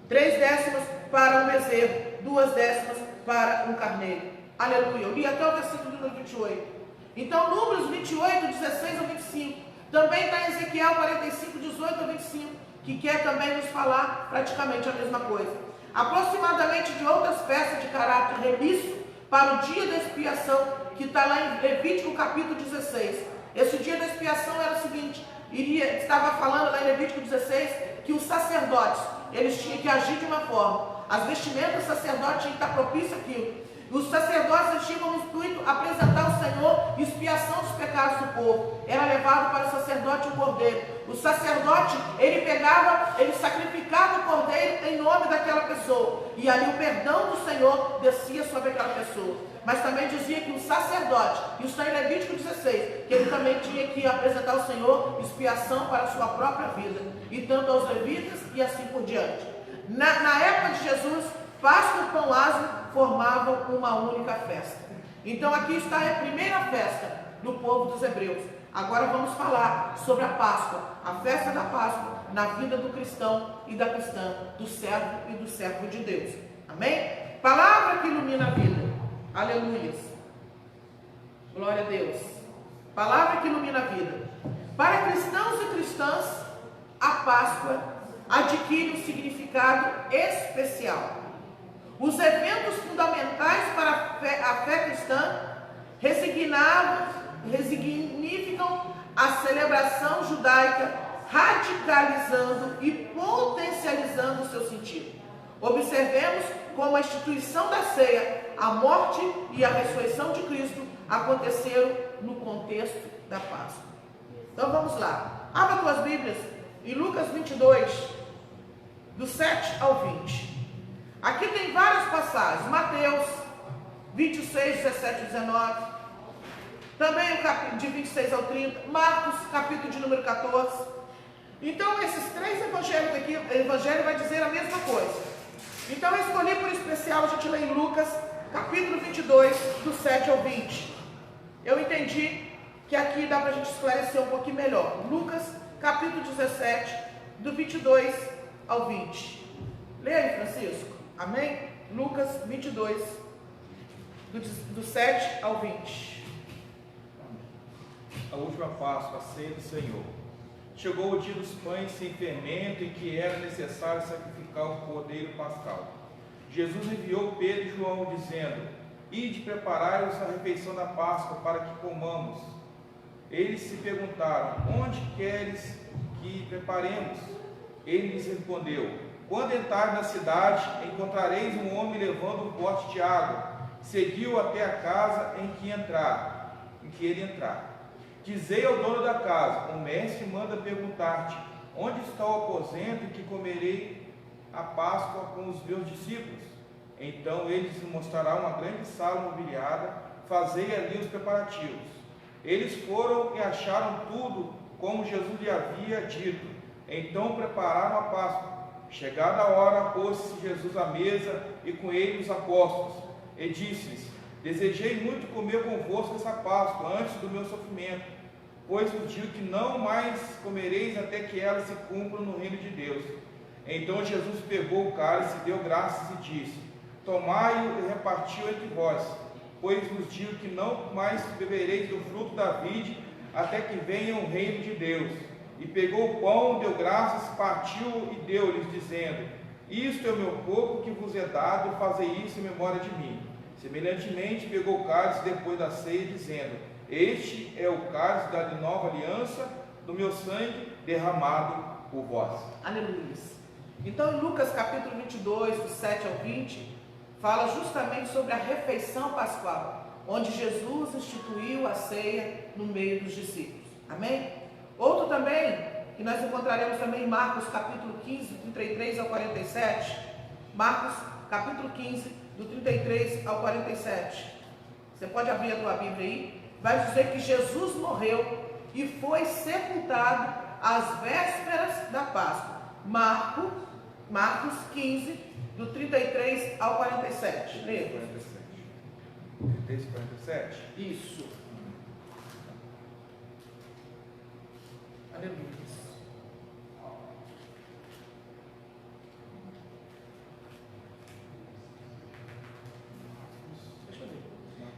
3 décimas para um bezerro, 2 décimas para um carneiro. Aleluia. Eu li até o versículo de número 28. Então, Números 28, 16 ao 25. Também está em Ezequiel 45, 18 ao 25, que quer também nos falar praticamente a mesma coisa. Aproximadamente de outras festas de caráter remisso para o dia da expiação, que está lá em Levítico capítulo 16. Esse dia da expiação era o seguinte: estava falando lá em Levítico 16 que os sacerdotes, eles tinham que agir de uma forma. As vestimentas do sacerdote tinham que estar propício àquilo. Os sacerdotes, eles tinham como intuito apresentar ao Senhor expiação dos pecados do povo. Era levado para o sacerdote o cordeiro. O sacerdote, ele sacrificava o cordeiro em nome daquela pessoa. E ali o perdão do Senhor descia sobre aquela pessoa. Mas também dizia que o sacerdote, isso está em Levítico 16, que ele também tinha que apresentar ao Senhor expiação para a sua própria vida, e tanto aos levitas e assim por diante. Na época de Jesus, Páscoa e Pão Asmo formavam uma única festa. Então aqui está a primeira festa do povo dos hebreus. Agora vamos falar sobre a Páscoa, a festa da Páscoa na vida do cristão e da cristã, do servo e do servo de Deus. Amém? Palavra que ilumina a vida. Aleluias. Glória a Deus. Palavra que ilumina a vida. Para cristãos e cristãs, a Páscoa adquire um significado especial. Os eventos fundamentais para a fé cristã resignificam a celebração judaica, radicalizando e potencializando o seu sentido. Observemos como a instituição da ceia, a morte e a ressurreição de Cristo aconteceram no contexto da Páscoa. Então vamos lá. Abra tuas Bíblias em Lucas 22, do 7 ao 20. Aqui tem várias passagens. Mateus 26, 17 e 19. Também o capítulo de 26 ao 30. Marcos, capítulo de número 14. Então esses 3 evangelhos aqui, o evangelho vai dizer a mesma coisa. Então eu escolhi por especial, a gente lê em Lucas, capítulo 22, do 7 ao 20. Eu entendi que aqui dá para a gente esclarecer um pouquinho melhor. Lucas, capítulo 17, do 22 ao 20. Leia aí, Francisco. Amém? Lucas 22, do 7 ao 20. A última Páscoa, a ceia do Senhor. Chegou o dia dos pães sem fermento, em que era necessário sacrificar o cordeiro pascal. Jesus enviou Pedro e João, dizendo: Ide, preparai-vos a refeição da Páscoa, para que comamos. Eles se perguntaram: Onde queres que preparemos? Ele lhes respondeu: Quando entrares na cidade, encontrareis um homem levando um pote de água. Seguiu até a casa em que ele entrar. Dizei ao dono da casa: O mestre manda perguntar-te: Onde está o aposento em que comerei a Páscoa com os meus discípulos? Então ele lhes mostrará uma grande sala mobiliada. Fazei ali os preparativos. Eles foram e acharam tudo como Jesus lhe havia dito. Então prepararam a Páscoa. Chegada a hora, pôs-se Jesus à mesa e com ele os apóstolos, e disse-lhes: Desejei muito comer convosco essa Páscoa antes do meu sofrimento, pois vos digo que não mais comereis até que ela se cumpra no reino de Deus. Então Jesus pegou o cálice, deu graças e disse: Tomai-o e repartiu entre vós, pois vos digo que não mais bebereis do fruto da vide até que venha o reino de Deus. E pegou o pão, deu graças, partiu e deu-lhes, dizendo: Isto é o meu corpo que vos é dado, fazei isso em memória de mim. Semelhantemente, pegou o cálice depois da ceia, dizendo: Este é o cálice da nova aliança, do meu sangue derramado por vós. Aleluia. Então, em Lucas capítulo 22, do 7 ao 20, fala justamente sobre a refeição pascual, onde Jesus instituiu a ceia no meio dos discípulos. Amém? Outro também, que nós encontraremos também em Marcos capítulo 15, do 33 ao 47. Marcos capítulo 15, do 33 ao 47. Você pode abrir a tua Bíblia aí. Vai dizer que Jesus morreu e foi sepultado às vésperas da Páscoa. Marcos 15, do 33 ao 47. Leia. 33 e 47? Isso. Aleluia.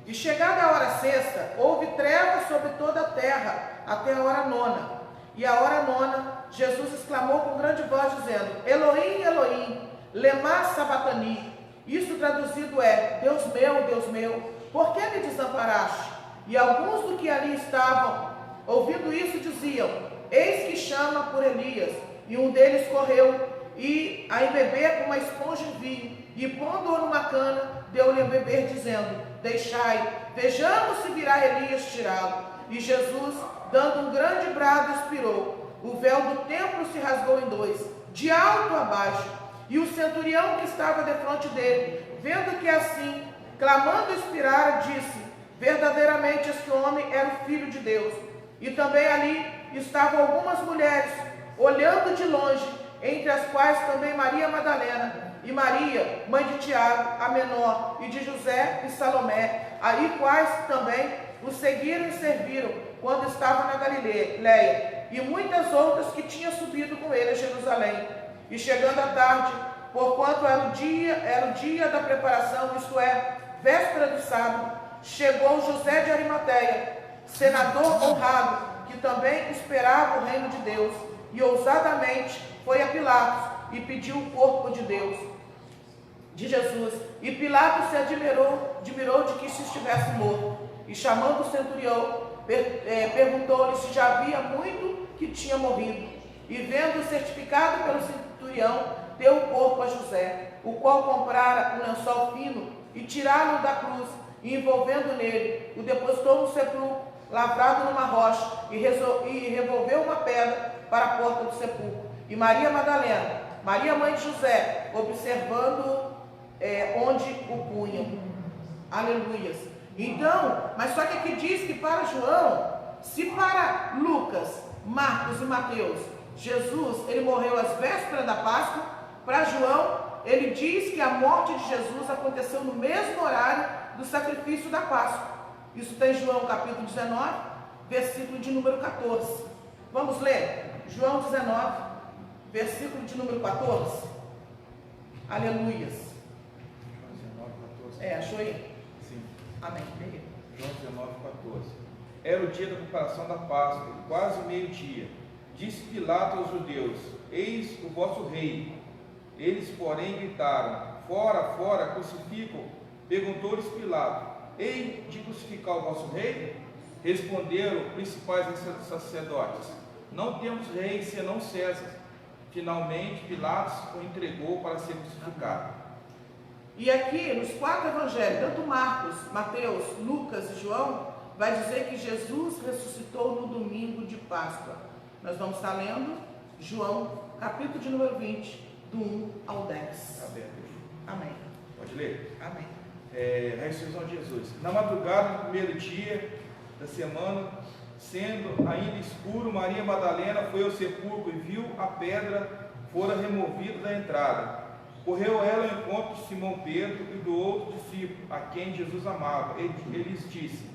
E chegada a hora sexta, houve trevas sobre toda a terra, até a hora nona. E a hora nona, Jesus exclamou com grande voz, dizendo: Elohim, Elohim, lema sabatani. Isso traduzido é: Deus meu, por que me desamparaste? E alguns do que ali estavam, ouvindo isso, diziam: Eis que chama por Elias. E um deles correu e a embeber com uma esponja de vinho, e pondo-o numa cana, deu-lhe a beber, dizendo: Deixai, vejamos se virá Elias tirá-lo. E Jesus, dando um grande brado, expirou. O véu do templo se rasgou em dois, de alto a baixo. E o centurião que estava defronte dele, vendo que assim, clamando expirara, disse: Verdadeiramente este homem era o Filho de Deus. E também ali estavam algumas mulheres, olhando de longe, entre as quais também Maria Madalena, e Maria, mãe de Tiago, a menor, e de José e Salomé, aí quais também o seguiram e serviram, quando estava na Galileia, e muitas outras que tinham subido com ele a Jerusalém. E chegando à tarde, porquanto era o dia da preparação, isto é, véspera do sábado, chegou José de Arimateia, senador honrado, que também esperava o reino de Deus, e ousadamente foi a Pilatos e pediu o corpo de Jesus. E Pilatos se admirou de que se estivesse morto. E chamando o centurião, perguntou-lhe se já havia muito que tinha morrido. E vendo certificado pelo centurião, deu o corpo a José, o qual comprara um lençol fino, e tirá-lo da cruz, e envolvendo nele, o depositou no sepulcro, lavrado numa rocha, e revolveu uma pedra para a porta do sepulcro. E Maria Madalena, Maria mãe de José, observando onde o punham. Aleluias. Então, mas só que aqui diz que para João, se para Lucas, Marcos e Mateus, Jesus, ele morreu às vésperas da Páscoa, para João, ele diz que a morte de Jesus aconteceu no mesmo horário do sacrifício da Páscoa. Isso está em João capítulo 19, versículo de número 14. Vamos ler? João 19, versículo de número 14. Aleluias. João 19, 14. Achou aí? Sim. Amém. João 19, 14. Era o dia da preparação da Páscoa, quase o meio-dia. Disse Pilatos aos judeus: Eis o vosso rei. Eles, porém, gritaram: Fora, fora, crucificam. Perguntou-lhes Pilato: Hei de crucificar o vosso rei? Responderam os principais sacerdotes: Não temos rei senão César. Finalmente, Pilatos o entregou para ser crucificado. E aqui, nos 4 evangelhos, tanto Marcos, Mateus, Lucas e João, vai dizer que Jesus ressuscitou no domingo de Páscoa. Nós vamos estar lendo João, capítulo de número 20, do 1 ao 10. Amém. Pode ler? Amém. A ressurreição de Jesus. Na madrugada do primeiro dia da semana, sendo ainda escuro, Maria Madalena foi ao sepulcro e viu a pedra fora removido da entrada. Correu ela ao encontro de Simão Pedro e do outro discípulo, a quem Jesus amava. Ele lhes disse: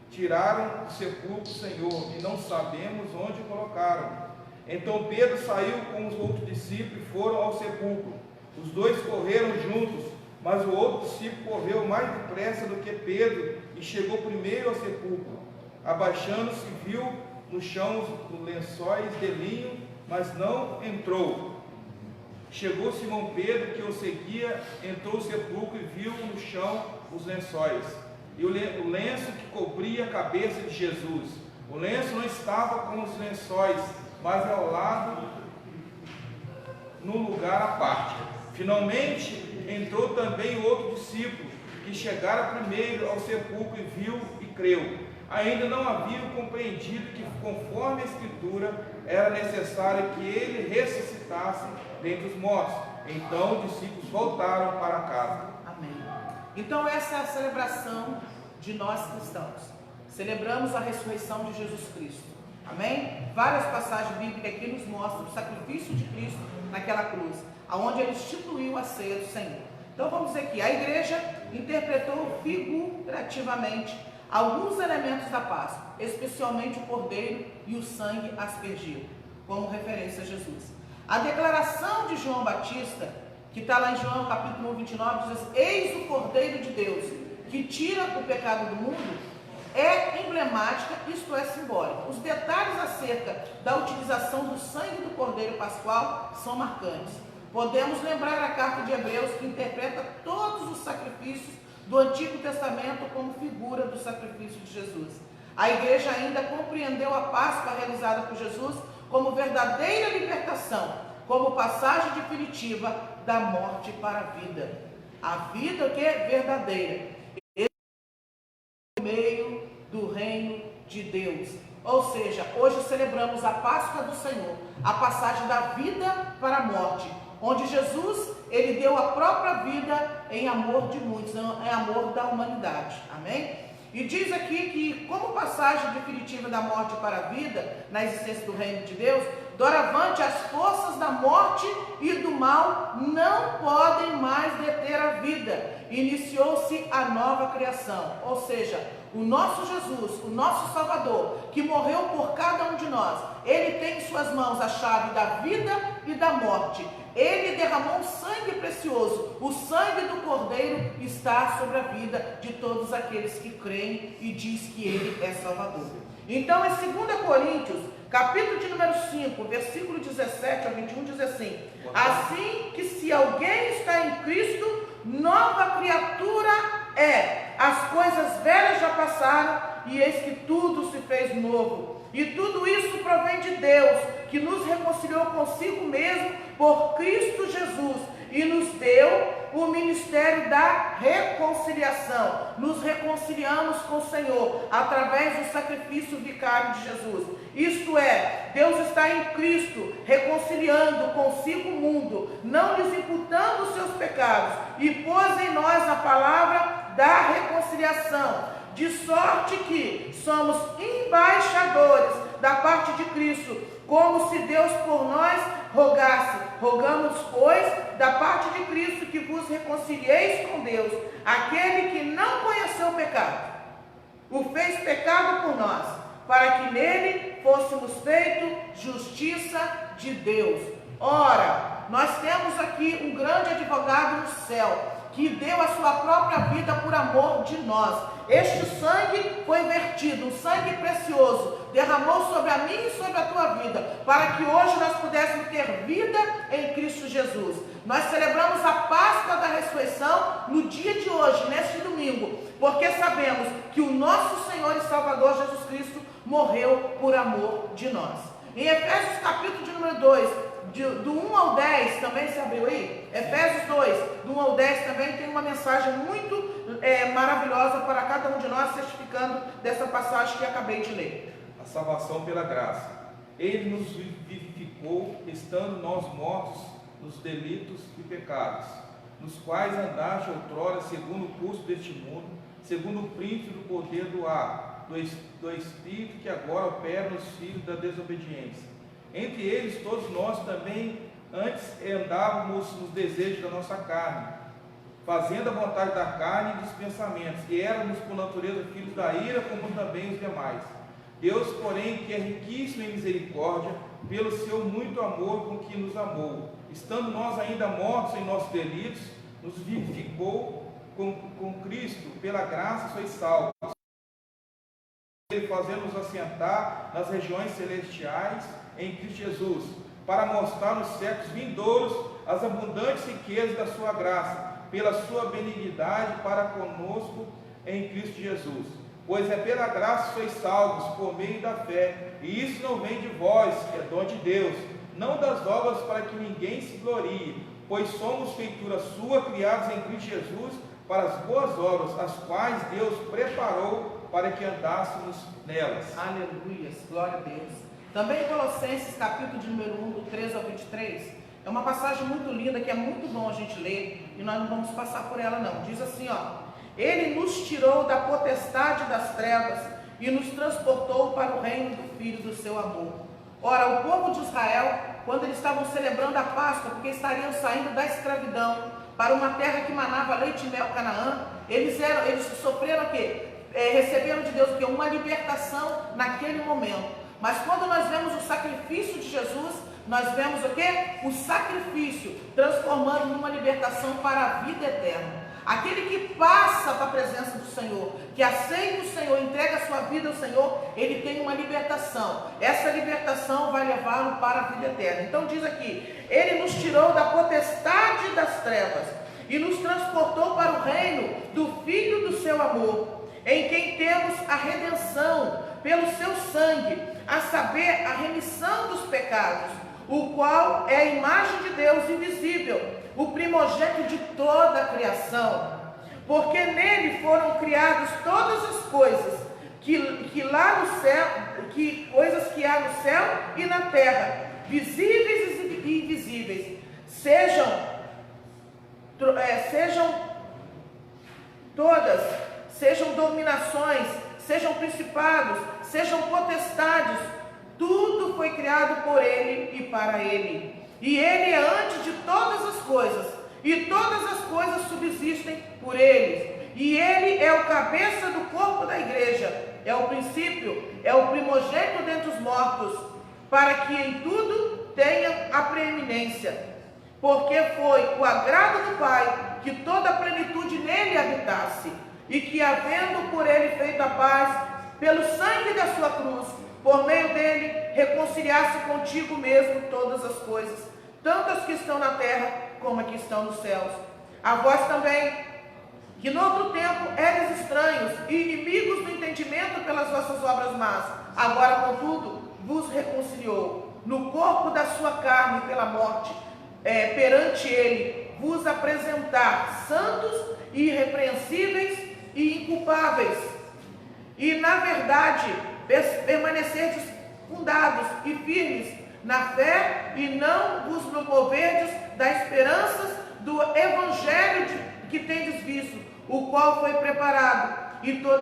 tiraram do sepulcro, Senhor, e não sabemos onde o colocaram. Então Pedro saiu com os outros discípulos e foram ao sepulcro. Os dois correram juntos, mas o outro discípulo correu mais depressa do que Pedro e chegou primeiro ao sepulcro. Abaixando-se, viu no chão os lençóis de linho, mas não entrou. Chegou Simão Pedro, que o seguia, entrou no sepulcro e viu no chão os lençóis e o lenço que cobria a cabeça de Jesus. O lenço não estava com os lençóis, mas ao lado, no lugar à parte. Finalmente entrou também o outro discípulo, que chegara primeiro ao sepulcro e viu e creu. Ainda não haviam compreendido que, conforme a Escritura, era necessário que ele ressuscitasse dentre os mortos. Então os discípulos voltaram para casa. Amém. Então essa é a celebração de nós cristãos. Celebramos a ressurreição de Jesus Cristo. Amém? Várias passagens bíblicas aqui nos mostram o sacrifício de Cristo naquela cruz, aonde ele instituiu a ceia do Senhor. Então vamos dizer que a igreja interpretou figurativamente alguns elementos da Páscoa, especialmente o cordeiro e o sangue aspergido, como referência a Jesus. A declaração de João Batista, que está lá em João capítulo 29, diz: eis o Cordeiro de Deus, que tira o pecado do mundo, é emblemática, isto é, simbólica. Os detalhes acerca da utilização do sangue do Cordeiro Pascual são marcantes. Podemos lembrar a carta de Hebreus, que interpreta todos os sacrifícios do Antigo Testamento como figura do sacrifício de Jesus. A igreja ainda compreendeu a Páscoa realizada por Jesus como verdadeira libertação, como passagem definitiva da morte para a vida. A vida que é verdadeira, no meio do reino de Deus. Ou seja, hoje celebramos a Páscoa do Senhor, a passagem da vida para a morte, onde Jesus, ele deu a própria vida em amor de muitos, em amor da humanidade. Amém? E diz aqui que, como passagem definitiva da morte para a vida, na existência do reino de Deus, doravante as forças da morte e do mal não podem mais deter a vida. Iniciou-se a nova criação, ou seja, o nosso Jesus, o nosso Salvador, que morreu por cada um de nós, ele tem em suas mãos a chave da vida e da morte. Ele derramou um sangue precioso, o sangue do Cordeiro está sobre a vida de todos aqueles que creem e diz que ele é Salvador. Então, em 2 Coríntios, capítulo de número 5, versículo 17 ao 21, diz assim: assim que se alguém está em Cristo, nova criatura é. As coisas velhas já passaram e eis que tudo se fez novo. E tudo isso provém de Deus, que nos reconciliou consigo mesmo por Cristo Jesus e nos deu o ministério da reconciliação. Nos reconciliamos com o Senhor através do sacrifício vicário de Jesus. Isto é, Deus está em Cristo reconciliando consigo o mundo, não lhes imputando os seus pecados, e pôs em nós a palavra da reconciliação, de sorte que somos embaixadores da parte de Cristo, como se Deus por nós rogasse. Rogamos, pois, da parte de Cristo, que vos reconcilieis com Deus. Aquele que não conheceu o pecado, o fez pecado por nós, para que nele fôssemos feito justiça de Deus. Ora, nós temos aqui um grande advogado no céu, que deu a sua própria vida por amor de nós. Este sangue foi vertido, um sangue precioso, derramou sobre a mim e sobre a tua vida, para que hoje nós pudéssemos ter vida em Cristo Jesus. Nós celebramos a Páscoa da ressurreição no dia de hoje, neste domingo, porque sabemos que o nosso Senhor e Salvador Jesus Cristo morreu por amor de nós. Em Efésios capítulo de número 2, do 1 ao 10, também se abriu aí? Efésios 2, do 1 ao 10 também tem uma mensagem muito maravilhosa para cada um de nós, certificando dessa passagem que acabei de ler. A salvação pela graça. Ele nos vivificou, estando nós mortos nos delitos e pecados, nos quais andaste outrora segundo o curso deste mundo, segundo o príncipe do poder do ar, do espírito que agora opera nos filhos da desobediência. Entre eles todos nós também antes andávamos nos desejos da nossa carne, fazendo a vontade da carne e dos pensamentos, e éramos por natureza filhos da ira, como também os demais. Deus, porém, que é riquíssimo em misericórdia, pelo seu muito amor com que nos amou, estando nós ainda mortos em nossos delitos, nos vivificou com Cristo, pela graça sois salvos, fazendo-nos assentar nas regiões celestiais em Cristo Jesus, para mostrar nos séculos vindouros as abundantes riquezas da sua graça, pela sua benignidade para conosco em Cristo Jesus. Pois é pela graça que sois salvos, por meio da fé, e isso não vem de vós, que é dom de Deus, não das obras para que ninguém se glorie, pois somos feitura sua, criados em Cristo Jesus, para as boas obras, as quais Deus preparou para que andássemos nelas. Aleluia, glória a Deus. Também em Colossenses, capítulo de número 1, do 13 ao 23, é uma passagem muito linda, que é muito bom a gente ler, e nós não vamos passar por ela não. Diz assim, ó: Ele nos tirou da potestade das trevas e nos transportou para o reino do Filho do seu amor. Ora, o povo de Israel, quando eles estavam celebrando a Páscoa, porque estariam saindo da escravidão para uma terra que manava leite e mel, Canaã, eles sofreram o quê? Receberam de Deus o quê? Uma libertação naquele momento. Mas quando nós vemos o sacrifício de Jesus, nós vemos o quê? O sacrifício transformando numa libertação para a vida eterna. Aquele que passa para a presença do Senhor, que aceita o Senhor, entrega a sua vida ao Senhor, ele tem uma libertação. Essa libertação vai levá-lo para a vida eterna. Então diz aqui: Ele nos tirou da potestade das trevas e nos transportou para o reino do Filho do seu amor, em quem temos a redenção pelo seu sangue, a saber, a remissão dos pecados, o qual é a imagem de Deus invisível, o primogênito de toda a criação, porque nele foram criadas todas as coisas que lá no céu, coisas que há no céu e na terra, visíveis e invisíveis, sejam todas, sejam dominações, sejam principados, sejam potestades, tudo foi criado por ele e para ele. E ele é antes de todas as coisas, e todas as coisas subsistem por ele. E ele é o cabeça do corpo da igreja, é o princípio, é o primogênito dentre os mortos, para que em tudo tenha a preeminência. Porque foi o agrado do Pai que toda a plenitude nele habitasse, e que, havendo por ele feito a paz, pelo sangue da sua cruz, por meio dele, reconciliasse contigo mesmo todas as coisas, tanto as que estão na terra, como as que estão nos céus. A vós também, que no outro tempo eres estranhos e inimigos do entendimento pelas vossas obras más, agora, contudo, vos reconciliou, no corpo da sua carne pela morte, perante ele, vos apresentar santos e irrepreensíveis e inculpáveis, e na verdade permanecerdes fundados e firmes na fé, e não vos moverdes das esperanças do evangelho que tendes visto, o qual foi preparado, e toda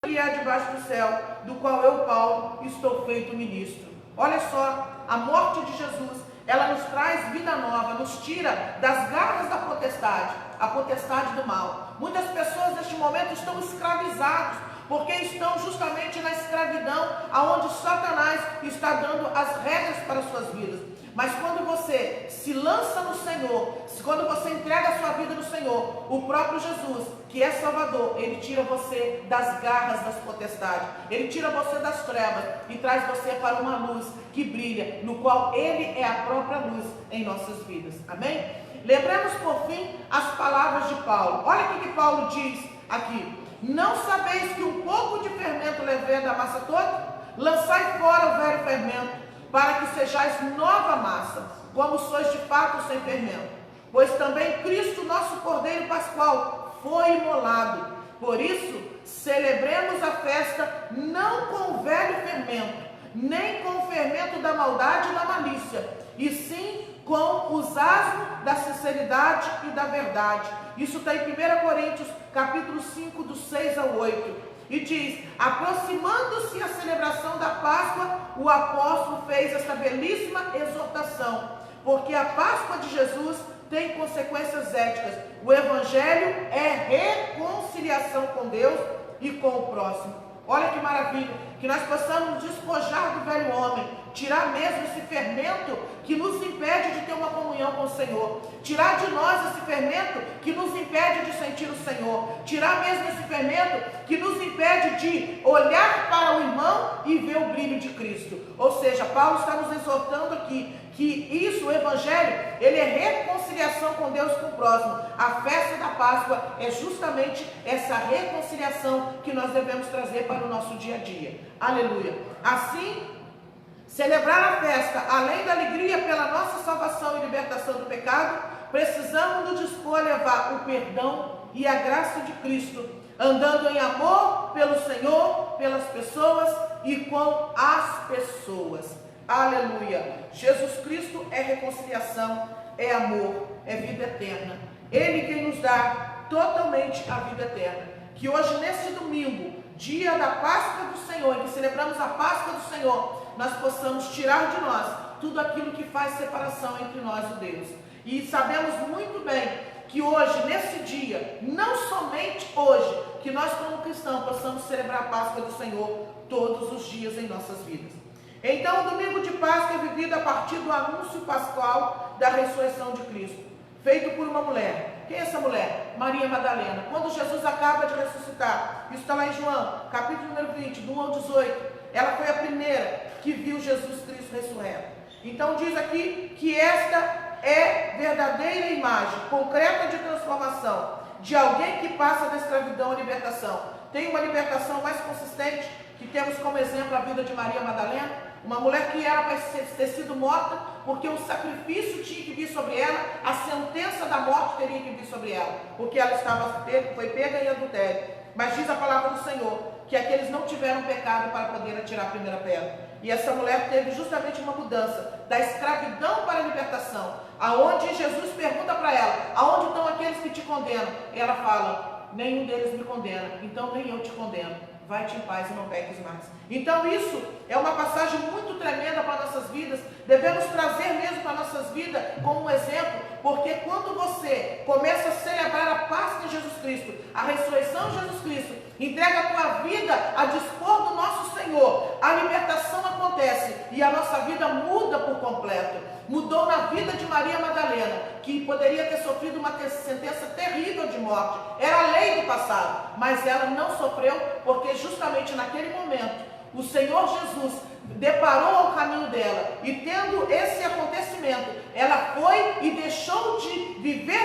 que há debaixo do céu, do qual eu, Paulo, estou feito ministro. Olha só, a morte de Jesus, ela nos traz vida nova, nos tira das garras da potestade, a potestade do mal. Muitas pessoas neste momento estão escravizadas, porque estão justamente na escravidão, aonde Satanás está dando as regras para as suas vidas. Mas quando você se lança no Senhor, quando você entrega a sua vida no Senhor, o próprio Jesus, que é Salvador, ele tira você das garras das potestades, ele tira você das trevas e traz você para uma luz que brilha, no qual ele é a própria luz em nossas vidas. Amém? Lembremos por fim as palavras de Paulo. Olha o que Paulo diz aqui: não sabeis que um pouco de fermento leveia a massa toda? Lançai fora o velho fermento, para que sejais nova massa, como sois de fato sem fermento. Pois também Cristo, nosso Cordeiro Pascual, foi imolado. Por isso, celebremos a festa não com o velho fermento, nem com o fermento da maldade e da malícia, e sim com os asmos da sinceridade e da verdade. Isso está em 1 Coríntios, capítulo 5, do 6 ao 8. E diz: aproximando-se a celebração da Páscoa, o apóstolo fez esta belíssima exortação: porque a Páscoa de Jesus tem consequências éticas. O Evangelho é reconciliação com Deus e com o próximo. Olha que maravilha, que nós possamos despojar do velho homem, tirar mesmo esse fermento que nos impede de ter uma comunhão com o Senhor, tirar de nós esse fermento que nos impede de sentir o Senhor, tirar mesmo esse fermento que nos impede de olhar para o irmão e ver o brilho de Cristo. Ou seja, Paulo está nos exortando aqui que isso, o Evangelho, ele é reconciliação com Deus e com o próximo. A festa da Páscoa é justamente essa reconciliação que nós devemos trazer para o nosso dia a dia. Aleluia. Assim, celebrar a festa, além da alegria pela nossa salvação e libertação do pecado, precisamos nos dispor a levar o perdão e a graça de Cristo, andando em amor pelo Senhor, pelas pessoas e com as pessoas. Aleluia. Jesus Cristo é reconciliação, é amor, é vida eterna. Ele quem nos dá totalmente a vida eterna. Que hoje, nesse domingo, dia da Páscoa do Senhor, em que celebramos a Páscoa do Senhor, nós possamos tirar de nós tudo aquilo que faz separação entre nós e Deus. E sabemos muito bem que hoje, nesse dia, não somente hoje, que nós como cristãos possamos celebrar a Páscoa do Senhor todos os dias em nossas vidas. Então, o domingo de Páscoa é vivido a partir do anúncio pascual da ressurreição de Cristo, feito por uma mulher. Quem é essa mulher? Maria Madalena. Quando Jesus acaba de ressuscitar, isso está lá em João, capítulo número 20, do 1 ao 18, ela foi a primeira que viu Jesus Cristo ressurreto. Então diz aqui que esta é verdadeira imagem concreta de transformação, de alguém que passa da escravidão à libertação. Tem uma libertação mais consistente, que temos como exemplo a vida de Maria Madalena, uma mulher que era para ter sido morta, porque o sacrifício tinha que vir sobre ela, a sentença da morte teria que vir sobre ela, porque ela foi pega em adultério. Mas diz a palavra do Senhor, que aqueles não tiveram pecado para poder atirar a primeira pedra. E essa mulher teve justamente uma mudança, da escravidão para a libertação, aonde Jesus pergunta para ela, aonde estão aqueles que te condenam? Ela fala, nenhum deles me condena, então nem eu te condeno. Vai-te em paz e não peques mais. Então isso é uma passagem muito tremenda para nossas vidas. Devemos trazer mesmo para nossas vidas como um exemplo, porque quando você começa a celebrar a Páscoa de Jesus Cristo, a ressurreição de Jesus Cristo, entrega a tua vida a dispor do nosso Senhor, a libertação acontece e a nossa vida muda por completo. Mudou na vida de Maria Madalena, que poderia ter sofrido uma sentença terrível de morte. Era a lei do passado, mas ela não sofreu, porque justamente naquele momento, o Senhor Jesus deparou ao caminho dela, e tendo esse acontecimento, ela foi e deixou de viver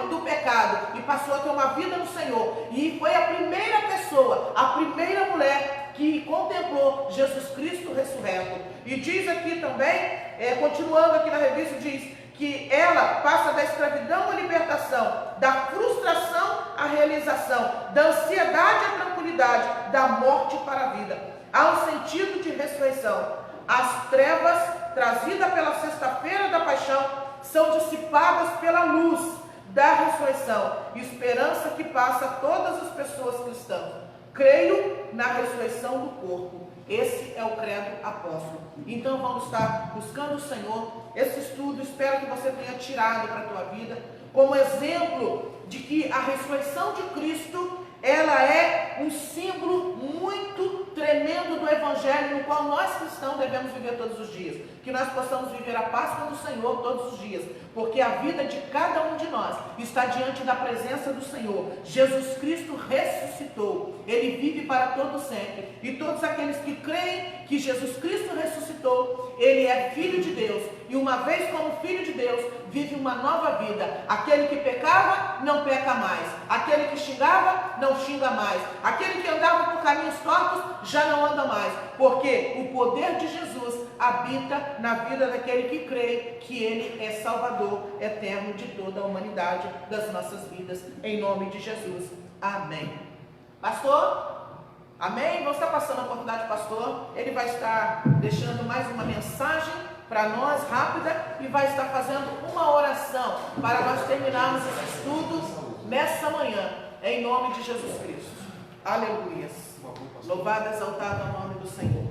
do pecado, e passou a ter uma vida no Senhor, e foi a primeira pessoa, a primeira mulher que contemplou Jesus Cristo ressurreto. E diz aqui também, continuando aqui na revista, diz que ela passa da escravidão à libertação, da frustração à realização, da ansiedade à tranquilidade, da morte para a vida. Há um sentido de ressurreição. As trevas trazidas pela sexta-feira da paixão são dissipadas pela luz da ressurreição, esperança que passa a todas as pessoas cristãs. Creio na ressurreição do corpo. Esse é o credo apóstolo. Então vamos estar buscando o Senhor. Esse estudo, espero que você tenha tirado para a tua vida como exemplo de que a ressurreição de Cristo, ela é um símbolo muito tremendo do Evangelho, no qual nós cristãos devemos viver todos os dias. Que nós possamos viver a Páscoa do Senhor todos os dias, porque a vida de cada um de nós está diante da presença do Senhor. Jesus Cristo ressuscitou, Ele vive para todo sempre, e todos aqueles que creem que Jesus Cristo ressuscitou, Ele é Filho de Deus, e uma vez como Filho de Deus, vive uma nova vida. Aquele que pecava, não peca mais. Aquele que xingava, não xinga mais. Aquele que andava por caminhos tortos, já não anda mais. Porque o poder de Jesus habita na vida daquele que crê que Ele é Salvador eterno de toda a humanidade, das nossas vidas. Em nome de Jesus. Amém. Pastor? Amém? Vamos estar passando a oportunidade, pastor. Ele vai estar deixando mais uma mensagem para nós, rápida, e vai estar fazendo uma oração para nós terminarmos esse estudo nessa manhã, em nome de Jesus Cristo. Aleluias. Louvado e exaltado é o nome do Senhor.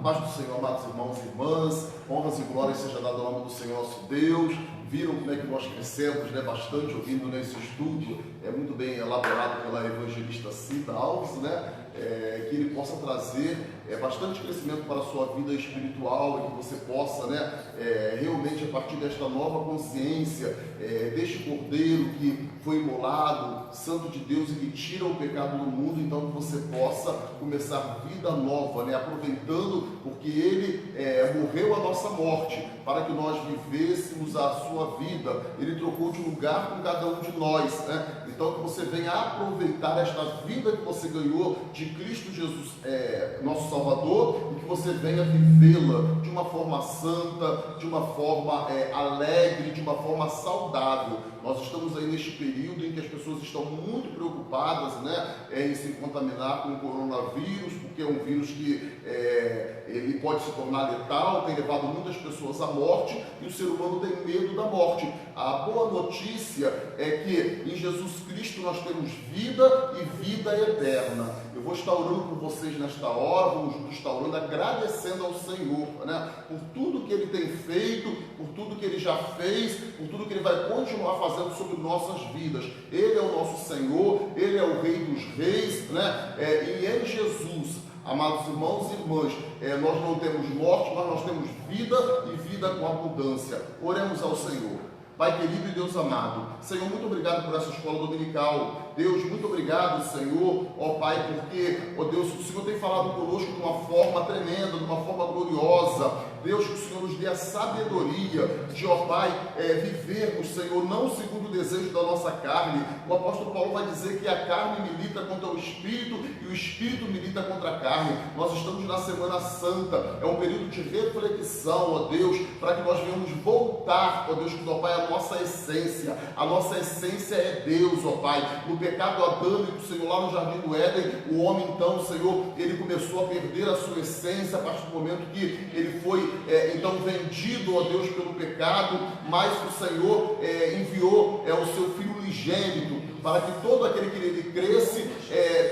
paz do Senhor, amados irmãos e irmãs, honras e glórias seja dado ao nome do Senhor nosso Deus. Viram como é que nós crescemos, né? Bastante ouvindo nesse estudo, muito bem elaborado pela evangelista Cida Alves, né? Que ele possa trazer bastante crescimento para a sua vida espiritual e que você possa, né? Realmente, a partir desta nova consciência, deste Cordeiro que foi imolado, Santo de Deus, e que tira o pecado do mundo, então que você possa começar vida nova, né? Aproveitando, porque Ele morreu a nossa morte, para que nós vivêssemos a sua vida. Ele trocou de lugar com cada um de nós, né? Então que você venha aproveitar esta vida que você ganhou de Cristo Jesus, nosso Salvador, e que você venha vivê-la de uma forma santa, de uma forma alegre, de uma forma saudável. Nós estamos aí neste período em que as pessoas estão muito preocupadas, né, em se contaminar com o coronavírus, porque é um vírus que ele pode se tornar letal, tem levado muitas pessoas à morte, e o ser humano tem medo da morte. A boa notícia é que em Jesus Cristo nós temos vida e vida eterna. Eu vou estar orando por vocês nesta hora, vamos estar orando, agradecendo ao Senhor, né, por tudo que Ele tem feito, por tudo que Ele já fez, por tudo que Ele vai continuar fazendo sobre nossas vidas. Ele é o nosso Senhor, Ele é o Rei dos Reis, né, e em Jesus, amados irmãos e irmãs, nós não temos morte, mas nós temos vida e vida com abundância. Oremos ao Senhor. Pai querido e Deus amado, Senhor, muito obrigado por essa escola dominical. Deus, muito obrigado, Senhor, ó Pai, porque, ó Deus, o Senhor tem falado conosco de uma forma tremenda, de uma forma gloriosa. Deus, que o Senhor nos dê a sabedoria de, ó Pai, vivermos, Senhor, não segundo o desejo da nossa carne. O apóstolo Paulo vai dizer que a carne milita contra o Espírito e o Espírito milita contra a carne. Nós estamos na Semana Santa, é um período de reflexão, ó Deus, para que nós venhamos voltar, ó Deus, que, ó Pai, a nossa essência. A nossa essência é Deus, ó Pai. No pecado adâmico, Senhor, lá no Jardim do Éden, o homem, então, Senhor, ele começou a perder a sua essência a partir do momento que ele foi, então, vendido, ó Deus, pelo pecado, mas o Senhor enviou o seu Filho unigênito, para que todo aquele que nele cresce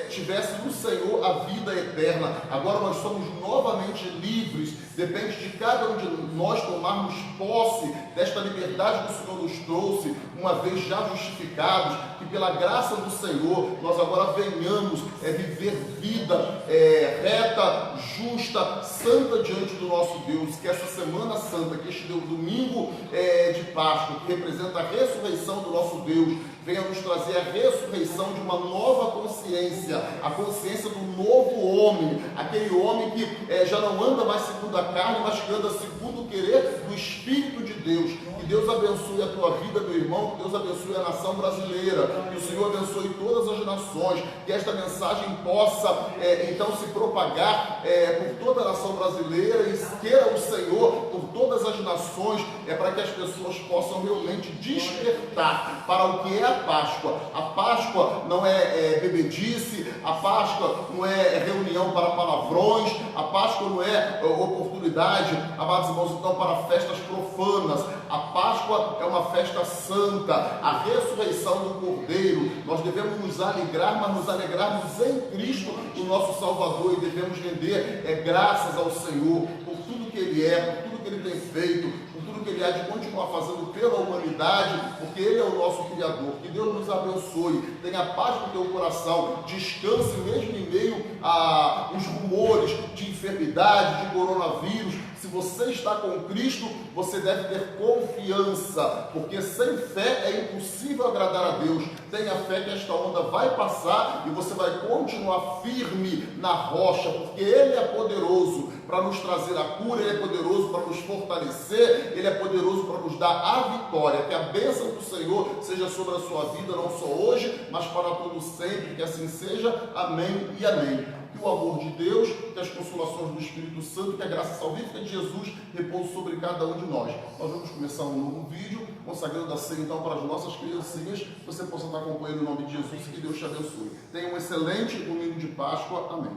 tivesse no Senhor a vida eterna. Agora nós somos novamente livres, depende de cada um de nós tomarmos posse desta liberdade que o Senhor nos trouxe, uma vez já justificados, que pela graça do Senhor nós agora venhamos viver vida reta, justa, santa diante do nosso Deus. Que essa Semana Santa, que este domingo de Páscoa, que representa a ressurreição do nosso Deus, venha nos trazer a ressurreição de uma nova consciência, a consciência do novo homem, aquele homem que já não anda mais segundo a carne, mas que anda segundo o querer do Espírito de Deus. Que Deus abençoe a tua vida, meu irmão, que Deus abençoe a nação brasileira, que o Senhor abençoe todas as nações, que esta mensagem possa então se propagar por toda a nação brasileira, e queira o Senhor por todas as nações, para que as pessoas possam realmente despertar para o que é a Páscoa. A Páscoa não é bebedice, a Páscoa não é reunião para palavrões, a Páscoa não é oportunidade, amados irmãos, então, para festas profanas. A Páscoa é uma festa santa, a ressurreição do Cordeiro. Nós devemos nos alegrar, mas nos alegrarmos em Cristo, o nosso Salvador, e devemos render graças ao Senhor por tudo que Ele é, por tudo que Ele tem feito, por tudo que Ele há de continuar fazendo pela humanidade, porque Ele é o nosso Criador. Que Deus nos abençoe, tenha paz no teu coração, descanse mesmo em meio aos rumores de enfermidade, de coronavírus. Se você está com Cristo, você deve ter confiança, porque sem fé é impossível agradar a Deus. Tenha fé que esta onda vai passar e você vai continuar firme na rocha, porque Ele é poderoso para nos trazer a cura, Ele é poderoso para nos fortalecer, Ele é poderoso para nos dar a vitória. Que a bênção do Senhor seja sobre a sua vida, não só hoje, mas para todo sempre. Que assim seja. Amém e amém. Que o amor de Deus, que as consolações do Espírito Santo, que a graça salvífica de Jesus repouse sobre cada um de nós. Nós vamos começar um novo vídeo, consagrando a ceia então para as nossas criancinhas, que você possa estar acompanhando em nome de Jesus, que Deus te abençoe. Tenha um excelente domingo de Páscoa. Amém.